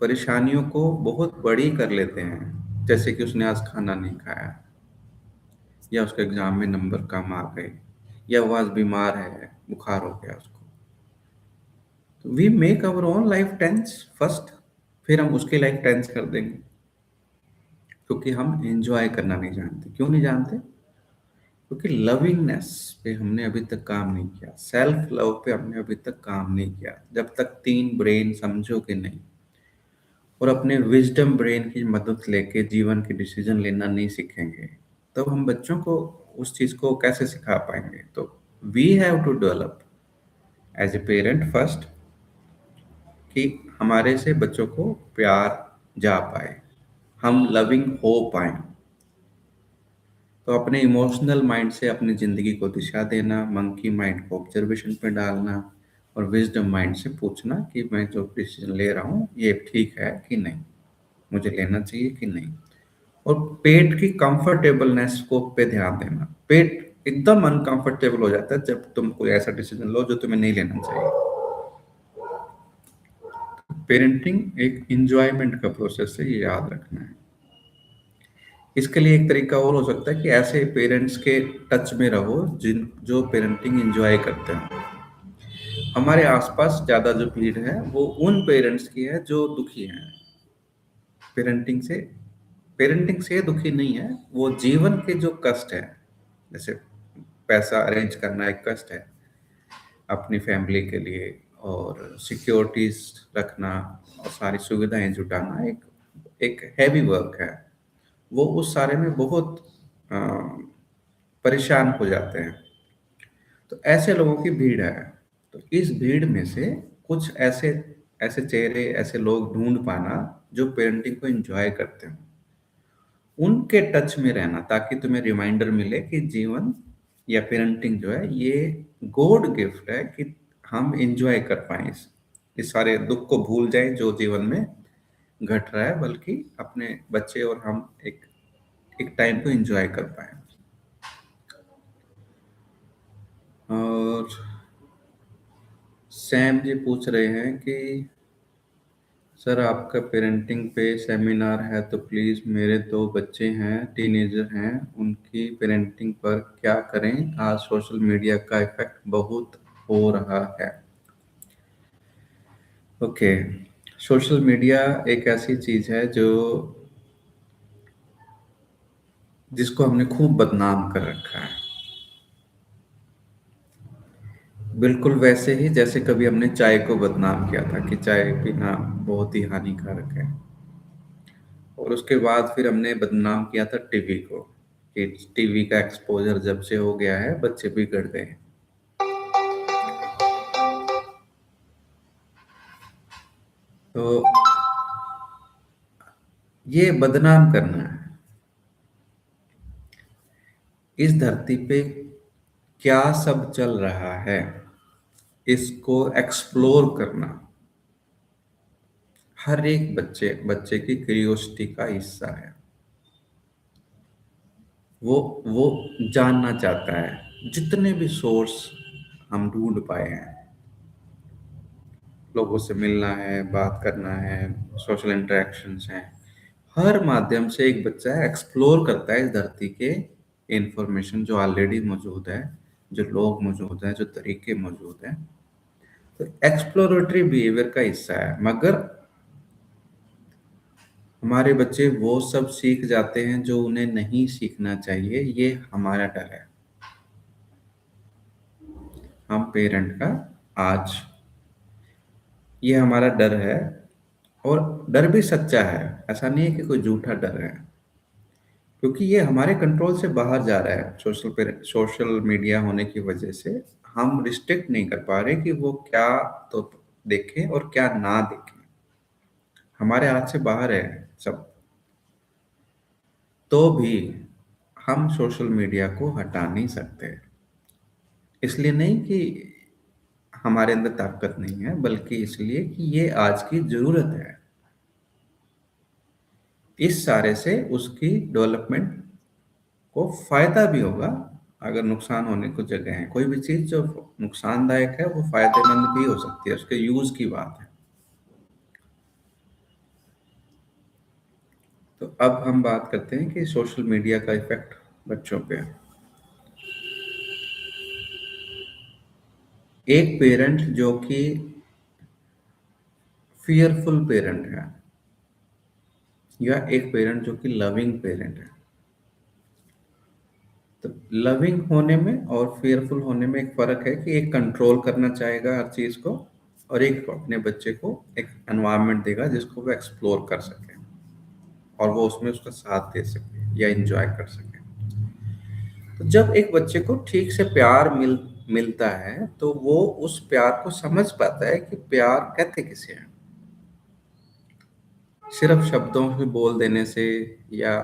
S1: परेशानियों को बहुत बड़ी कर लेते हैं, जैसे कि उसने आज खाना नहीं खाया, या उसके एग्जाम में नंबर कम आ गए, या वो आज बीमार है, बुखार हो गया उसको। We make our own life tense first, फिर हम उसकी लाइफ टेंस कर देंगे, क्योंकि हम एंजॉय करना नहीं जानते। क्यों नहीं जानते? क्योंकि लविंगनेस पे हमने अभी तक काम नहीं किया, सेल्फ लव पे हमने अभी तक काम नहीं किया। जब तक तीन ब्रेन समझोगे नहीं, और अपने विजडम ब्रेन की मदद लेके जीवन के डिसीजन लेना नहीं सीखेंगे, तब हम बच्चों को उस चीज को कैसे सिखा पाएंगे? तो we have to develop as a parent first, कि हमारे से बच्चों को प्यार जा पाए, हम लविंग हो पाए। तो अपने इमोशनल माइंड से अपनी जिंदगी को दिशा देना, मंकी माइंड को ऑब्जर्वेशन पे डालना, और विजडम माइंड से पूछना कि मैं जो डिसीजन ले रहा हूँ ये ठीक है कि नहीं, मुझे लेना चाहिए कि नहीं। और पेट की कंफर्टेबलनेस को पे ध्यान देना। पेट एकदम अनकंफर्टेबल हो जाता है जब तुम कोई ऐसा डिसीजन लो जो तुम्हें नहीं लेना चाहिए। पेरेंटिंग एक इंजॉयमेंट का प्रोसेस है, ये याद रखना है। इसके लिए एक तरीका और हो सकता है कि ऐसे पेरेंट्स के टच में रहो जिन जो पेरेंटिंग एंजॉय करते हैं। हमारे आसपास ज़्यादा जो भीड़ है वो उन पेरेंट्स की है जो दुखी हैं पेरेंटिंग से। पेरेंटिंग से दुखी नहीं है, वो जीवन के जो कष्ट है, जैसे पैसा अरेंज करना एक कष्ट है अपनी फैमिली के लिए, और सिक्योरिटीज रखना और सारी सुविधाएं जुटाना एक एक हैवी वर्क है। वो उस सारे में बहुत अ, परेशान हो जाते हैं। तो ऐसे लोगों की भीड़ है। तो इस भीड़ में से कुछ ऐसे ऐसे चेहरे, ऐसे लोग ढूंढ पाना जो पेरेंटिंग को एंजॉय करते हैं, उनके टच में रहना, ताकि तुम्हें रिमाइंडर मिले कि जीवन या पेरेंटिंग जो है ये गॉड गिफ्ट है, कि हम एंजॉय कर पाए इस सारे दुख को भूल जाएं जो जीवन में घट रहा है, बल्कि अपने बच्चे और हम एक एक टाइम को एंजॉय कर पाए। और सैम जी पूछ रहे हैं कि सर आपका पेरेंटिंग पे सेमिनार है तो प्लीज़, मेरे दो बच्चे हैं, टीनेजर हैं, उनकी पेरेंटिंग पर क्या करें, आज सोशल मीडिया का इफेक्ट बहुत हो रहा है। ओके, सोशल मीडिया एक ऐसी चीज़ है जो जिसको हमने खूब बदनाम कर रखा है, बिल्कुल वैसे ही जैसे कभी हमने चाय को बदनाम किया था कि चाय पीना बहुत ही हानिकारक है। और उसके बाद फिर हमने बदनाम किया था टीवी को, कि टीवी का एक्सपोजर जब से हो गया है बच्चे बिगड़ गए हैं। तो ये बदनाम करना है। इस धरती पे क्या सब चल रहा है, इसको एक्सप्लोर करना हर एक बच्चे बच्चे की क्यूरियोसिटी का हिस्सा है। वो जानना चाहता है। जितने भी सोर्स हम ढूंढ पाए हैं, लोगों से मिलना है, बात करना है, सोशल इंटरेक्शंस हैं, हर माध्यम से एक बच्चा एक्सप्लोर करता है इस धरती के इंफॉर्मेशन जो ऑलरेडी मौजूद है, जो लोग मौजूद हैं, जो तरीके मौजूद हैं। तो एक्सप्लोरेटरी बिहेवियर का हिस्सा है। मगर हमारे बच्चे वो सब सीख जाते हैं जो उन्हें नहीं सीखना चाहिए, ये हमारा डर है। हम पेरेंट का आज ये हमारा डर है। और डर भी सच्चा है, ऐसा नहीं है कि कोई झूठा डर है, क्योंकि ये हमारे कंट्रोल से बाहर जा रहा है। सोशल मीडिया होने की वजह से हम रिस्ट्रिक्ट नहीं कर पा रहे कि वो क्या तो देखें और क्या ना देखें। हमारे हाथ से बाहर है सब। तो भी हम सोशल मीडिया को हटा नहीं सकते। इसलिए नहीं कि हमारे अंदर ताकत नहीं है, बल्कि इसलिए कि ये आज की जरूरत है। इस सारे से उसकी डेवलपमेंट को फायदा भी होगा। अगर नुकसान होने को जगह है, कोई भी चीज जो नुकसानदायक है वो फायदेमंद भी हो सकती है, उसके यूज की बात है। तो अब हम बात करते हैं कि सोशल मीडिया का इफेक्ट बच्चों पे है। एक पेरेंट जो कि फियरफुल पेरेंट है, या एक पेरेंट जो कि लविंग पेरेंट है। तो लविंग होने में और फियरफुल होने में एक फर्क है, कि एक कंट्रोल करना चाहेगा हर चीज को, और एक अपने बच्चे को एक एनवायरनमेंट देगा जिसको वो एक्सप्लोर कर सके और वो उसमें उसका साथ दे सके या एंजॉय कर सके। तो जब एक बच्चे को ठीक से प्यार मिलता है, तो वो उस प्यार को समझ पाता है कि प्यार कहते किसे हैं। सिर्फ शब्दों से बोल देने से, या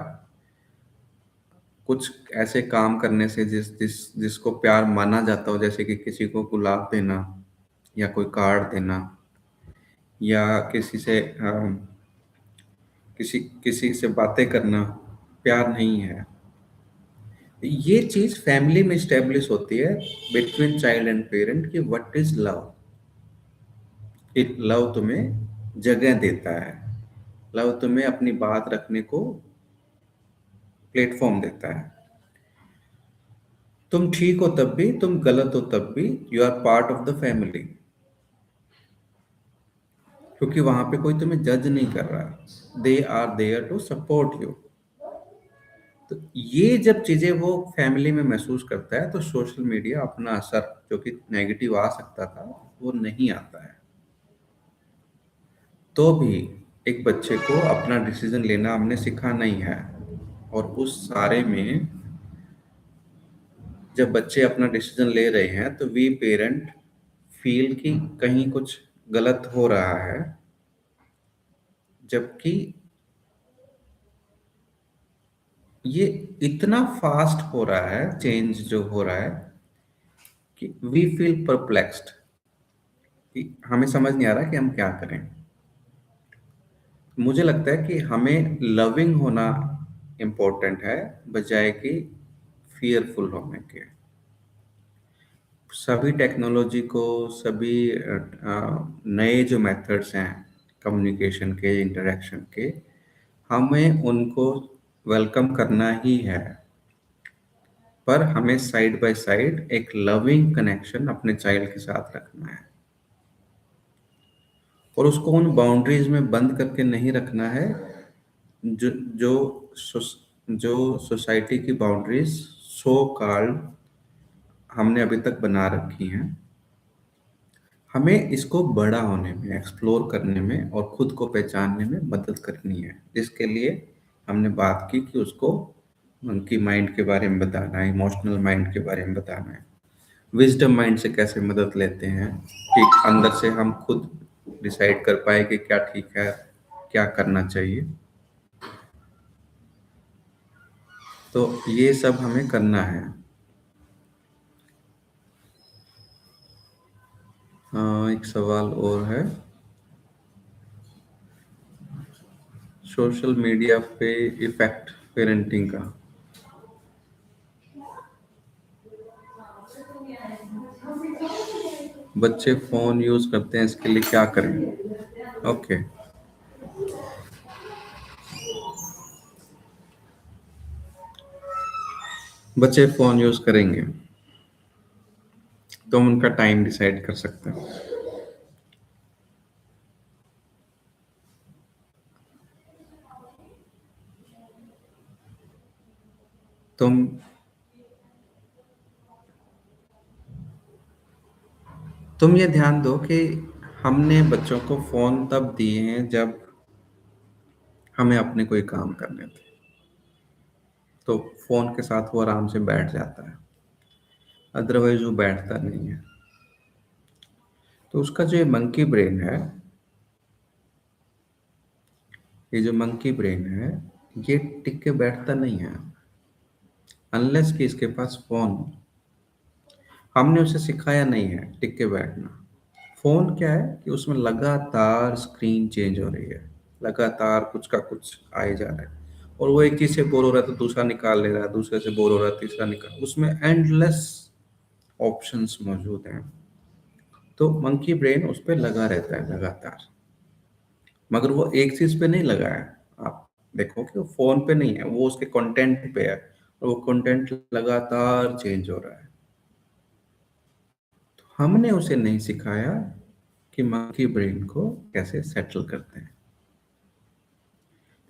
S1: कुछ ऐसे काम करने से जिसको प्यार माना जाता हो, जैसे कि किसी को गुलाब देना, या कोई कार्ड देना, या किसी किसी से बातें करना, प्यार नहीं है। ये चीज फैमिली में स्टेब्लिश होती है बिटवीन चाइल्ड एंड पेरेंट, कि what is love. It love तुम्हें जगह देता है, लव तुम्हें अपनी बात रखने को प्लेटफॉर्म देता है। तुम ठीक हो तब भी, तुम गलत हो तब भी, you are part of the family, क्योंकि वहां पे कोई तुम्हें जज नहीं कर रहा, they are there to support you. तो ये जब चीजें वो फैमिली में महसूस करता है, तो सोशल मीडिया अपना असर जो कि नेगेटिव आ सकता था, वो नहीं आता है। तो भी एक बच्चे को अपना डिसीजन लेना हमने सिखा नहीं है, और उस सारे में जब बच्चे अपना डिसीजन ले रहे हैं, तो वी पेरेंट फील कि कहीं कुछ गलत हो रहा है, जबकि ये इतना फास्ट हो रहा है, चेंज जो हो रहा है, कि वी फील परप्लेक्स्ड, कि हमें समझ नहीं आ रहा कि हम क्या करें। मुझे लगता है कि हमें लविंग होना इम्पोर्टेंट है, बजाय कि फियरफुल होने के। सभी टेक्नोलॉजी को, सभी नए जो मेथड्स हैं कम्युनिकेशन के, इंटरेक्शन के, हमें उनको वेलकम करना ही है, पर हमें साइड बाय साइड एक लविंग कनेक्शन अपने चाइल्ड के साथ रखना है, और उसको उन बाउंड्रीज में बंद करके नहीं रखना है जो जो जो सोसाइटी की बाउंड्रीज सो कॉल्ड हमने अभी तक बना रखी हैं। हमें इसको बड़ा होने में, एक्सप्लोर करने में और खुद को पहचानने में मदद करनी है, जिसके लिए हमने बात की कि उसको उनकी माइंड के बारे में बताना है, इमोशनल माइंड के बारे में बताना है, विजडम माइंड से कैसे मदद लेते हैं, कि अंदर से हम खुद डिसाइड कर पाए कि क्या ठीक है, क्या करना चाहिए। तो ये सब हमें करना है। हाँ, एक सवाल और है, सोशल मीडिया पे इफेक्ट पेरेंटिंग का। बच्चे फोन यूज करते हैं, इसके लिए क्या करें? ओके। बच्चे फोन यूज करेंगे तो हम उनका टाइम डिसाइड कर सकते हैं। तुम तुम ये ध्यान दो कि हमने बच्चों को फोन तब दिए हैं जब हमें अपने कोई काम करने थे, तो फोन के साथ वो आराम से बैठ जाता है, अदरवाइज वो बैठता नहीं है। तो उसका जो ये मंकी ब्रेन है, ये जो मंकी ब्रेन है, ये टिक के बैठता नहीं है, अनलेस कि इसके पास फोन हो। हमने उसे सिखाया नहीं है टिक के बैठना। फोन क्या है कि उसमें लगातार स्क्रीन चेंज हो रही है, लगातार कुछ का कुछ आए जा रहा है, और वो एक चीज से बोर हो रहा है तो दूसरा निकाल ले रहा है, दूसरे से बोर हो रहा है तीसरा निकाल, उसमें एंडलेस ऑप्शंस मौजूद हैं। तो मंकी ब्रेन उस पर लगा रहता है लगातार, मगर वो एक चीज पे नहीं लगा है। आप देखो कि वो फोन पे नहीं है, वो उसके कंटेंट पे है, और वो कंटेंट लगातार चेंज हो रहा है। तो हमने उसे नहीं सिखाया कि मंकी ब्रेन को कैसे सेटल करते हैं।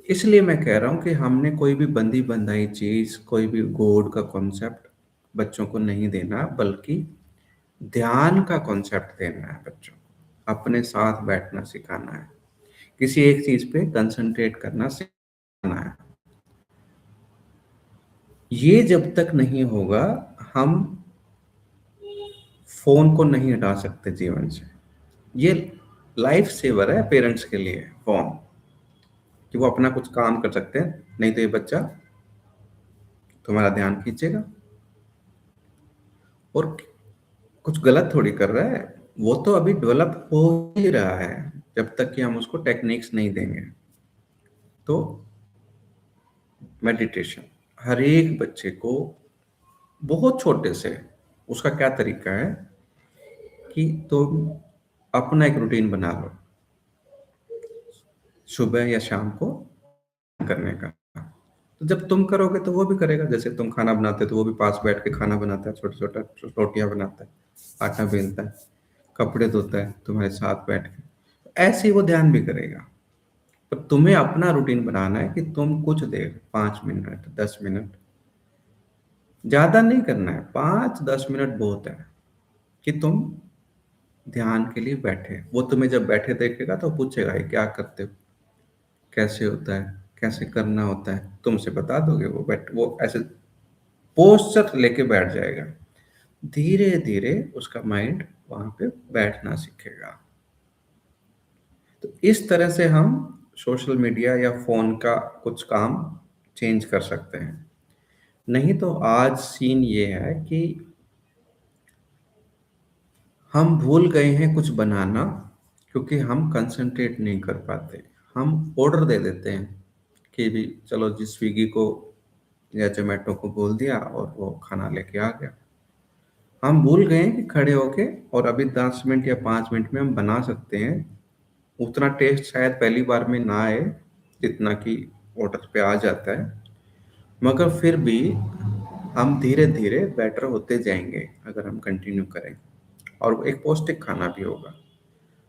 S1: इसलिए मैं कह रहा हूं कि हमने कोई भी बंदी बंधाई चीज, कोई भी गॉड का कॉन्सेप्ट बच्चों को नहीं देना, बल्कि ध्यान का कॉन्सेप्ट देना है बच्चों को, अपने साथ बैठना सिखाना है, किसी एक चीज पे कंसंट्रेट करना सिखाना है। ये जब तक नहीं होगा, हम फोन को नहीं हटा सकते जीवन से। ये लाइफ सेवर है पेरेंट्स के लिए फोन, कि वो अपना कुछ काम कर सकते हैं, नहीं तो ये बच्चा तुम्हारा ध्यान खींचेगा, और कुछ गलत थोड़ी कर रहा है, वो तो अभी डेवलप हो ही रहा है, जब तक कि हम उसको टेक्निक्स नहीं देंगे। तो मेडिटेशन हर एक बच्चे को, बहुत छोटे से, उसका क्या तरीका है कि तुम अपना एक रूटीन बना लो, सुबह या शाम को करने का, तो जब तुम करोगे तो वो भी करेगा, जैसे तुम खाना बनाते हो तो वो भी पास बैठ के खाना बनाता है, छोटा छोटा रोटियां बनाता है, आटा बेलता है, कपड़े धोता है तुम्हारे साथ बैठ के। ऐसे ही वो ध्यान भी करेगा। पर तुम्हें अपना रूटीन बनाना है कि तुम कुछ देर, 5 मिनट, 10 मिनट, ज्यादा नहीं करना है, 5-10 मिनट बहुत है, कि तुम ध्यान के लिए बैठे। वो तुम्हें जब बैठे देखेगा तो पूछेगा ये क्या करते हो, कैसे होता है, कैसे करना होता है, तुमसे बता दोगे। वो ऐसे पोस्चर लेके बैठ जाएगा। धीरे धीरे उसका माइंड वहां पे बैठना सीखेगा। तो इस तरह से हम सोशल मीडिया या फोन का कुछ काम चेंज कर सकते हैं। नहीं तो आज सीन ये है कि हम भूल गए हैं कुछ बनाना, क्योंकि हम कंसंट्रेट नहीं कर पाते। हम ऑर्डर दे देते हैं कि भी चलो जी, स्विगी को या जोमेटो को बोल दिया और वो खाना लेके आ गया। हम भूल गए हैं कि खड़े होके और अभी 10 मिनट या 5 मिनट में हम बना सकते हैं। उतना टेस्ट शायद पहली बार में ना आए जितना कि ऑर्डर पे आ जाता है, मगर फिर भी हम धीरे धीरे बेटर होते जाएंगे अगर हम कंटिन्यू करें, और एक पौष्टिक खाना भी होगा।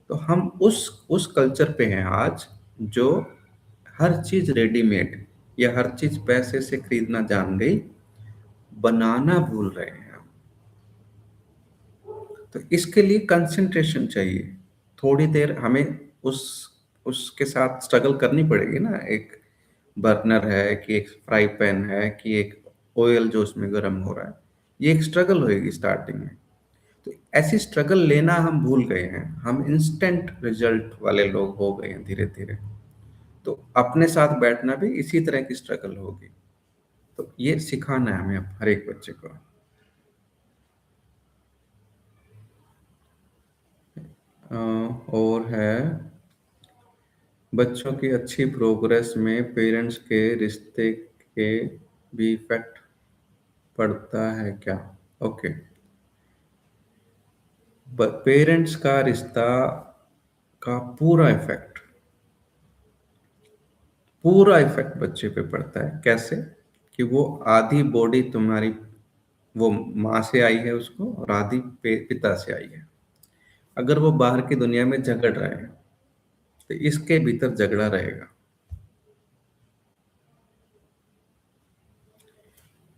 S1: तो हम उस कल्चर पे हैं आज, जो हर चीज रेडीमेड या हर चीज पैसे से खरीदना जान गई, बनाना भूल रहे हैं हम। तो इसके लिए कंसंट्रेशन चाहिए। थोड़ी देर हमें उस उसके साथ स्ट्रगल करनी पड़ेगी ना। एक बर्नर है कि एक फ्राई पैन है कि एक ऑयल जो उसमें गर्म हो रहा है, ये एक स्ट्रगल होएगी स्टार्टिंग में। तो ऐसी स्ट्रगल लेना हम भूल गए हैं। हम इंस्टेंट रिजल्ट वाले लोग हो गए हैं धीरे धीरे। तो अपने साथ बैठना भी इसी तरह की स्ट्रगल होगी। तो ये सिखाना है हमें हर एक बच्चे को। और है, बच्चों की अच्छी प्रोग्रेस में पेरेंट्स के रिश्ते के भी इफेक्ट पड़ता है क्या? ओके। पेरेंट्स का रिश्ता का पूरा इफेक्ट बच्चे पे पड़ता है। कैसे? कि वो आधी बॉडी तुम्हारी, वो माँ से आई है उसको, और आधी पिता से आई है। अगर वो बाहर की दुनिया में झगड़ रहे हैं तो इसके भीतर झगड़ा रहेगा,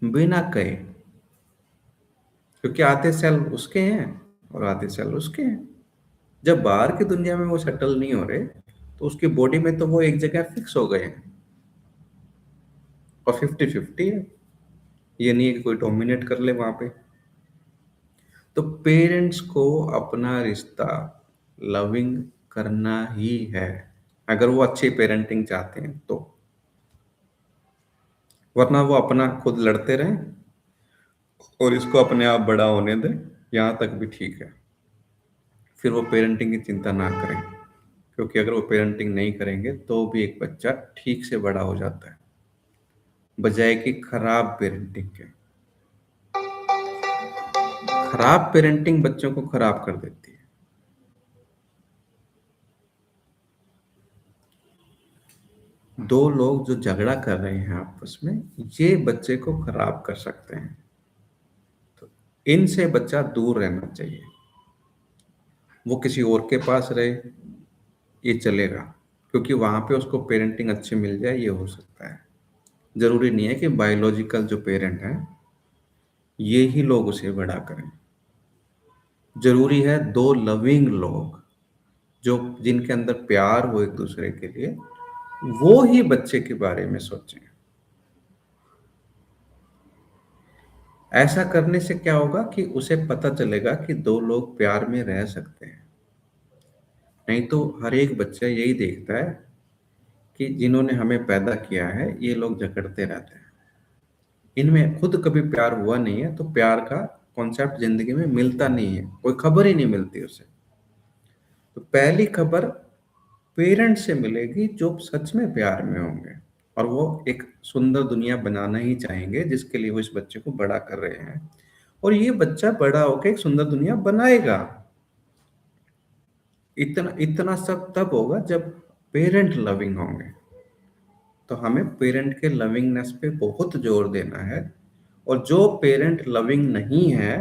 S1: बिना कहे। क्योंकि आधे सेल उसके हैं और आधे सेल उसके हैं। जब बाहर की दुनिया में वो सेटल नहीं हो रहे, तो उसकी बॉडी में तो वो एक जगह फिक्स हो गए हैं, और 50-50 है। ये नहीं है कि कोई डोमिनेट कर ले वहां पे। तो पेरेंट्स को अपना रिश्ता लविंग करना ही है, अगर वो अच्छी पेरेंटिंग चाहते हैं तो। वरना वो अपना खुद लड़ते रहें और इसको अपने आप बड़ा होने दें, यहाँ तक भी ठीक है। फिर वो पेरेंटिंग की चिंता ना करें, क्योंकि अगर वो पेरेंटिंग नहीं करेंगे तो भी एक बच्चा ठीक से बड़ा हो जाता है, बजाय कि खराब पेरेंटिंग के। खराब पेरेंटिंग बच्चों को खराब कर देती है। दो लोग जो झगड़ा कर रहे हैं आपस में, ये बच्चे को खराब कर सकते हैं। तो इनसे बच्चा दूर रहना चाहिए। वो किसी और के पास रहे, ये चलेगा, क्योंकि वहां पे उसको पेरेंटिंग अच्छी मिल जाए, ये हो सकता है। जरूरी नहीं है कि बायोलॉजिकल जो पेरेंट हैं ये ही लोग उसे बड़ा करें। जरूरी है दो लविंग लोग, जो जिनके अंदर प्यार हो एक दूसरे के लिए, वो ही बच्चे के बारे में सोचें। ऐसा करने से क्या होगा कि उसे पता चलेगा कि दो लोग प्यार में रह सकते हैं। नहीं तो हर एक बच्चा यही देखता है कि जिन्होंने हमें पैदा किया है ये लोग झगड़ते रहते हैं, इनमें खुद कभी प्यार हुआ नहीं है, तो प्यार का कॉन्सेप्ट जिंदगी में मिलता नहीं है, कोई खबर ही नहीं मिलती उसे। तो पहली खबर पेरेंट्स से मिलेगी जो सच में प्यार में होंगे, और वो एक सुंदर दुनिया बनाना ही चाहेंगे जिसके लिए वो इस बच्चे को बड़ा कर रहे हैं। और ये बच्चा बड़ा होकर एक सुंदर दुनिया बनाएगा। इतना इतना सब तब होगा जब पेरेंट लविंग होंगे। तो हमें पेरेंट के लविंगनेस पे बहुत जोर देना है। और जो पेरेंट लविंग नहीं है,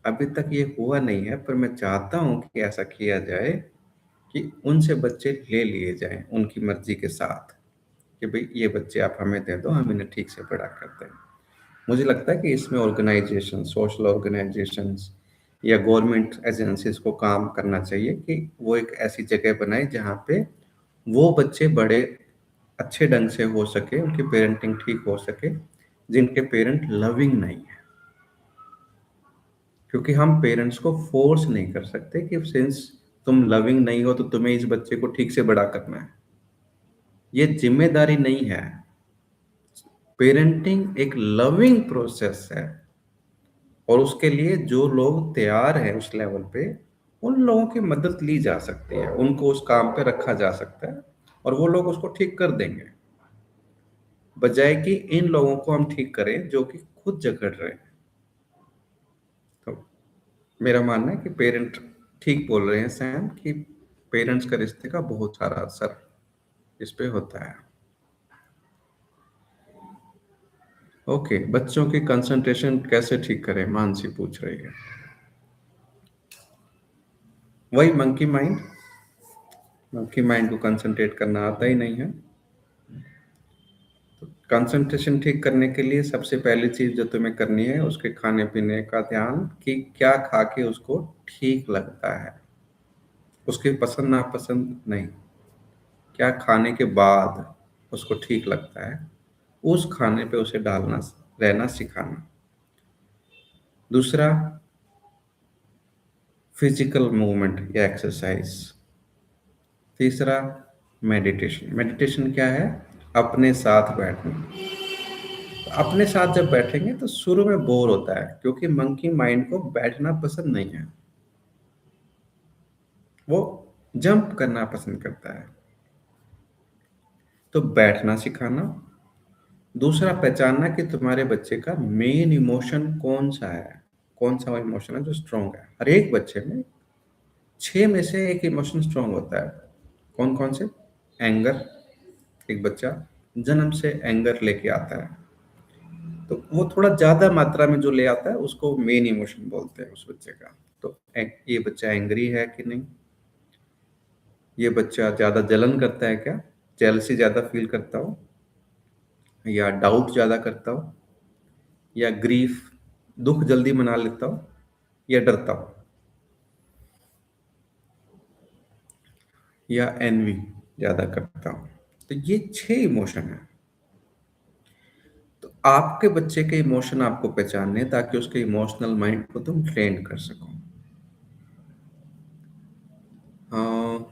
S1: अभी तक ये हुआ नहीं है, पर मैं चाहता हूं कि ऐसा किया जाए कि उनसे बच्चे ले लिए जाएं उनकी मर्जी के साथ, कि भाई ये बच्चे आप हमें दे दो, हम इन्हें ठीक से बड़ा करते हैं। मुझे लगता है कि इसमें ऑर्गेनाइजेशन, सोशल ऑर्गेनाइजेशंस या गवर्नमेंट एजेंसीज को काम करना चाहिए कि वो एक ऐसी जगह बनाए जहाँ पे वो बच्चे बड़े अच्छे ढंग से हो सके, उनकी पेरेंटिंग ठीक हो सके, जिनके पेरेंट लविंग नहीं है। क्योंकि हम पेरेंट्स को फोर्स नहीं कर सकते कि सिंस तुम लविंग नहीं हो तो तुम्हें इस बच्चे को ठीक से बड़ा करना है। ये जिम्मेदारी नहीं है। पेरेंटिंग एक लविंग प्रोसेस है, और उसके लिए जो लोग तैयार हैं उस लेवल पे, उन लोगों की मदद ली जा सकती है, उनको उस काम पे रखा जा सकता है, और वो लोग उसको ठीक कर देंगे, बजाय कि इन लोगों को हम ठीक करें जो कि खुद जकड़ रहे हैं। तो मेरा मानना है कि पेरेंट ठीक बोल रहे हैं सैम, कि पेरेंट्स का रिश्ते का बहुत सारा असर इस पे होता है। ओके, बच्चों की कंसंट्रेशन कैसे ठीक करें, मानसी पूछ रही है। वही मंकी माइंड को कंसंट्रेट करना आता ही नहीं है। कंसंट्रेशन ठीक करने के लिए सबसे पहली चीज जो तुम्हें करनी है, उसके खाने पीने का ध्यान, कि क्या खा के उसको ठीक लगता है, उसकी पसंद नापसंद नहीं, क्या खाने के बाद उसको ठीक लगता है, उस खाने पे उसे डालना, रहना सिखाना। दूसरा, फिजिकल मूवमेंट या एक्सरसाइज। तीसरा, मेडिटेशन। मेडिटेशन क्या है? अपने साथ बैठना। अपने साथ जब बैठेंगे तो शुरू में बोर होता है, क्योंकि मंकी माइंड को बैठना पसंद नहीं है, वो जंप करना पसंद करता है। तो बैठना सिखाना। दूसरा, पहचानना कि तुम्हारे बच्चे का मेन इमोशन कौन सा है, कौन सा इमोशन है जो स्ट्रांग है। हर एक बच्चे में 6 में से एक इमोशन स्ट्रांग होता है। कौन कौन से? एंगर। एक बच्चा जन्म से एंगर लेके आता है, तो वो थोड़ा ज्यादा मात्रा में जो ले आता है उसको मेन इमोशन बोलते हैं उस बच्चे का। तो ये बच्चा एंग्री है कि नहीं, ये बच्चा ज्यादा जलन करता है क्या, जेलसी ज्यादा फील करता हो, या डाउट ज्यादा करता हो, या ग्रीफ, दुख जल्दी मना लेता हो, या डरता हो, या एनवी ज्यादा करता हो। तो ये 6 इमोशन है। तो आपके बच्चे के इमोशन आपको पहचानने हैं, ताकि उसके इमोशनल माइंड को तुम ट्रेन कर सको। अ,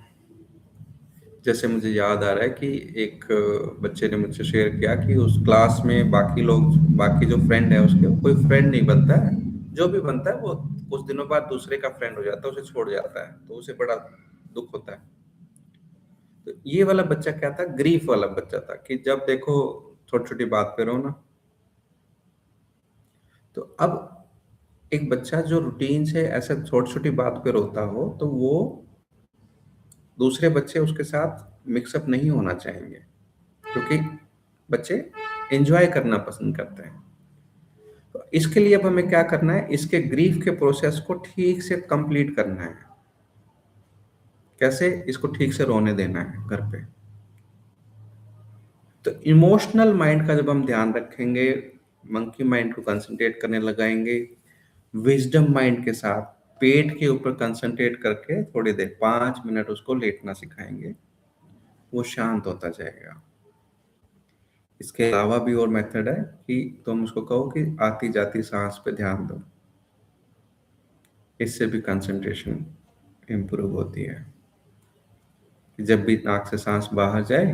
S1: जैसे मुझे याद आ रहा है कि एक बच्चे ने मुझसे शेयर किया कि उस क्लास में बाकी लोग, बाकी जो फ्रेंड है उसके, वो कोई फ्रेंड नहीं बनता है। जो भी बनता है वो कुछ दिनों बाद दूसरे का फ्रेंड हो जाता है, उसे छोड़ जाता है, तो उसे बड़ा दुख होता है। तो ये वाला बच्चा क्या था? ग्रीफ वाला बच्चा था, कि जब देखो छोटी छोटी बात पे रोना। तो अब एक बच्चा जो रूटीन से ऐसे छोटी छोटी बात पे रोता हो, तो वो दूसरे बच्चे उसके साथ मिक्सअप नहीं होना चाहेंगे, क्योंकि बच्चे एंजॉय करना पसंद करते हैं। तो इसके लिए अब हमें क्या करना है, इसके ग्रीफ के प्रोसेस को ठीक से कंप्लीट करना है। कैसे? इसको ठीक से रोने देना है घर पे। तो इमोशनल माइंड का जब हम ध्यान रखेंगे, मंकी माइंड को कंसंट्रेट करने लगाएंगे, विजडम माइंड के साथ पेट के ऊपर कंसंट्रेट करके थोड़ी देर 5 मिनट उसको लेटना सिखाएंगे, वो शांत होता जाएगा। इसके अलावा भी और मेथड है कि तुम उसको कहो कि आती जाती सांस पे ध्यान दो, इससे भी कंसंट्रेशन इम्प्रूव होती है। कि जब भी नाक से सांस बाहर जाए,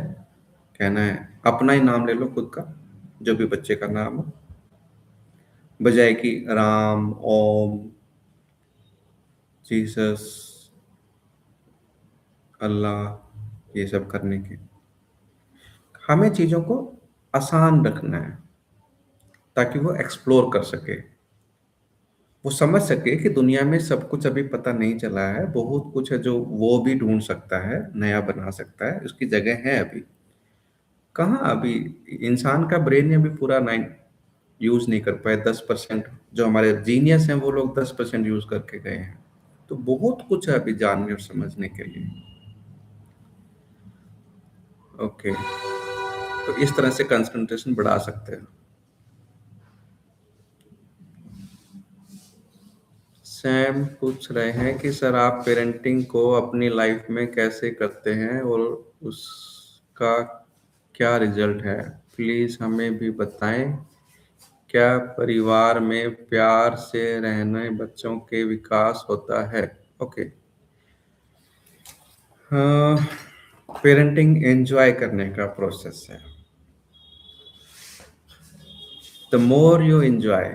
S1: कहना है, अपना ही नाम ले लो खुद का, जो भी बच्चे का नाम हो, बजाय कि राम, ओम, जीसस, अल्लाह, ये सब करने के। हमें चीजों को आसान रखना है, ताकि वो एक्सप्लोर कर सके। वो समझ सके कि दुनिया में सब कुछ अभी पता नहीं चला है, बहुत कुछ है जो वो भी ढूंढ सकता है, नया बना सकता है, उसकी जगह है अभी। कहाँ अभी इंसान का ब्रेन अभी पूरा 9 यूज नहीं कर पाए, 10%। जो हमारे जीनियस हैं वो लोग 10% यूज करके गए हैं। तो बहुत कुछ है अभी जानने और समझने के लिए। ओके, तो इस तरह से कंसंट्रेशन बढ़ा सकते हैं। सैम पूछ रहे हैं कि सर आप पेरेंटिंग को अपनी लाइफ में कैसे करते हैं और उसका क्या रिजल्ट है, प्लीज हमें भी बताएं। क्या परिवार में प्यार से रहने बच्चों के विकास होता है? ओके। पेरेंटिंग एंजॉय करने का प्रोसेस है। The more you enjoy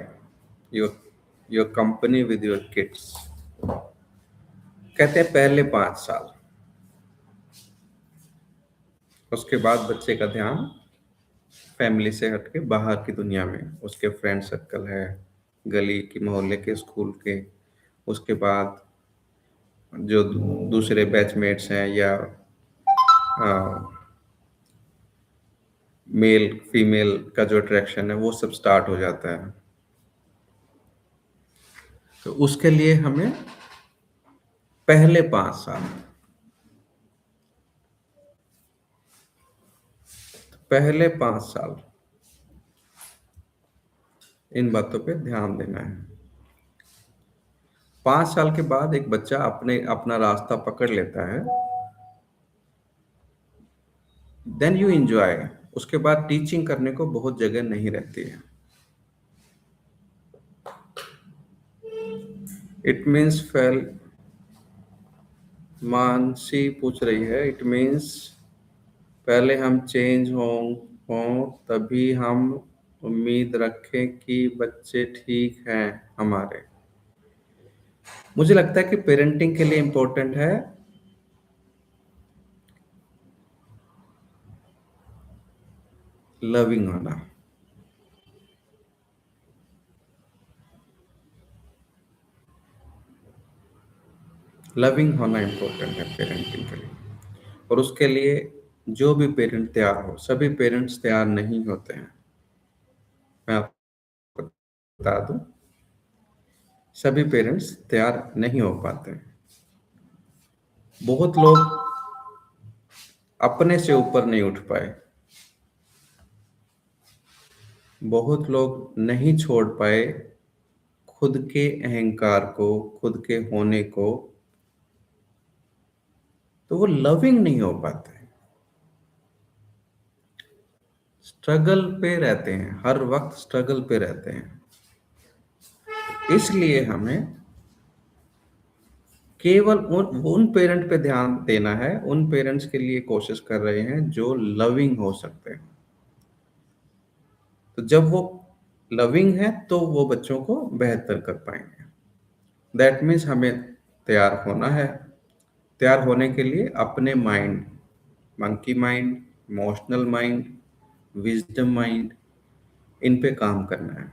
S1: your your company with your kids, कहते हैं पहले 5 साल, उसके बाद बच्चे का ध्यान फैमिली से हटके बाहर की दुनिया में, उसके फ्रेंड सर्कल है, गली की, मोहल्ले के, स्कूल के, उसके बाद जो दूसरे बैचमेट्स हैं या मेल फीमेल का जो अट्रैक्शन है वो सब स्टार्ट हो जाता है। तो उसके लिए हमें पहले 5 साल, पहले 5 साल इन बातों पे ध्यान देना है। 5 साल के बाद एक बच्चा अपने अपना रास्ता पकड़ लेता है, देन यू एंजॉय। उसके बाद टीचिंग करने को बहुत जगह नहीं रहती है। इट मीन्स फेल, मानसी पूछ रही है, इट मीन्स पहले हम चेंज हों तभी हम उम्मीद रखें कि बच्चे ठीक हैं हमारे। मुझे लगता है कि पेरेंटिंग के लिए इम्पोर्टेंट है लविंग होना। लविंग होना इम्पोर्टेंट है पेरेंटिंग के लिए। और उसके लिए जो भी पेरेंट तैयार हो, सभी पेरेंट्स तैयार नहीं होते हैं, मैं आपको बता दूं, सभी पेरेंट्स तैयार नहीं हो पाते हैं। बहुत लोग अपने से ऊपर नहीं उठ पाए, बहुत लोग नहीं छोड़ पाए खुद के अहंकार को, खुद के होने को, तो वो लविंग नहीं हो पाते, स्ट्रगल पे रहते हैं, हर वक्त स्ट्रगल पे रहते हैं। इसलिए हमें केवल उन पेरेंट पे ध्यान देना है, उन पेरेंट्स के लिए कोशिश कर रहे हैं जो लविंग हो सकते हैं। तो जब वो लविंग है तो वो बच्चों को बेहतर कर पाएंगे। दैट मीन्स हमें तैयार होना है। तैयार होने के लिए अपने mind, monkey mind, emotional mind, wisdom mind, इन पे काम करना है।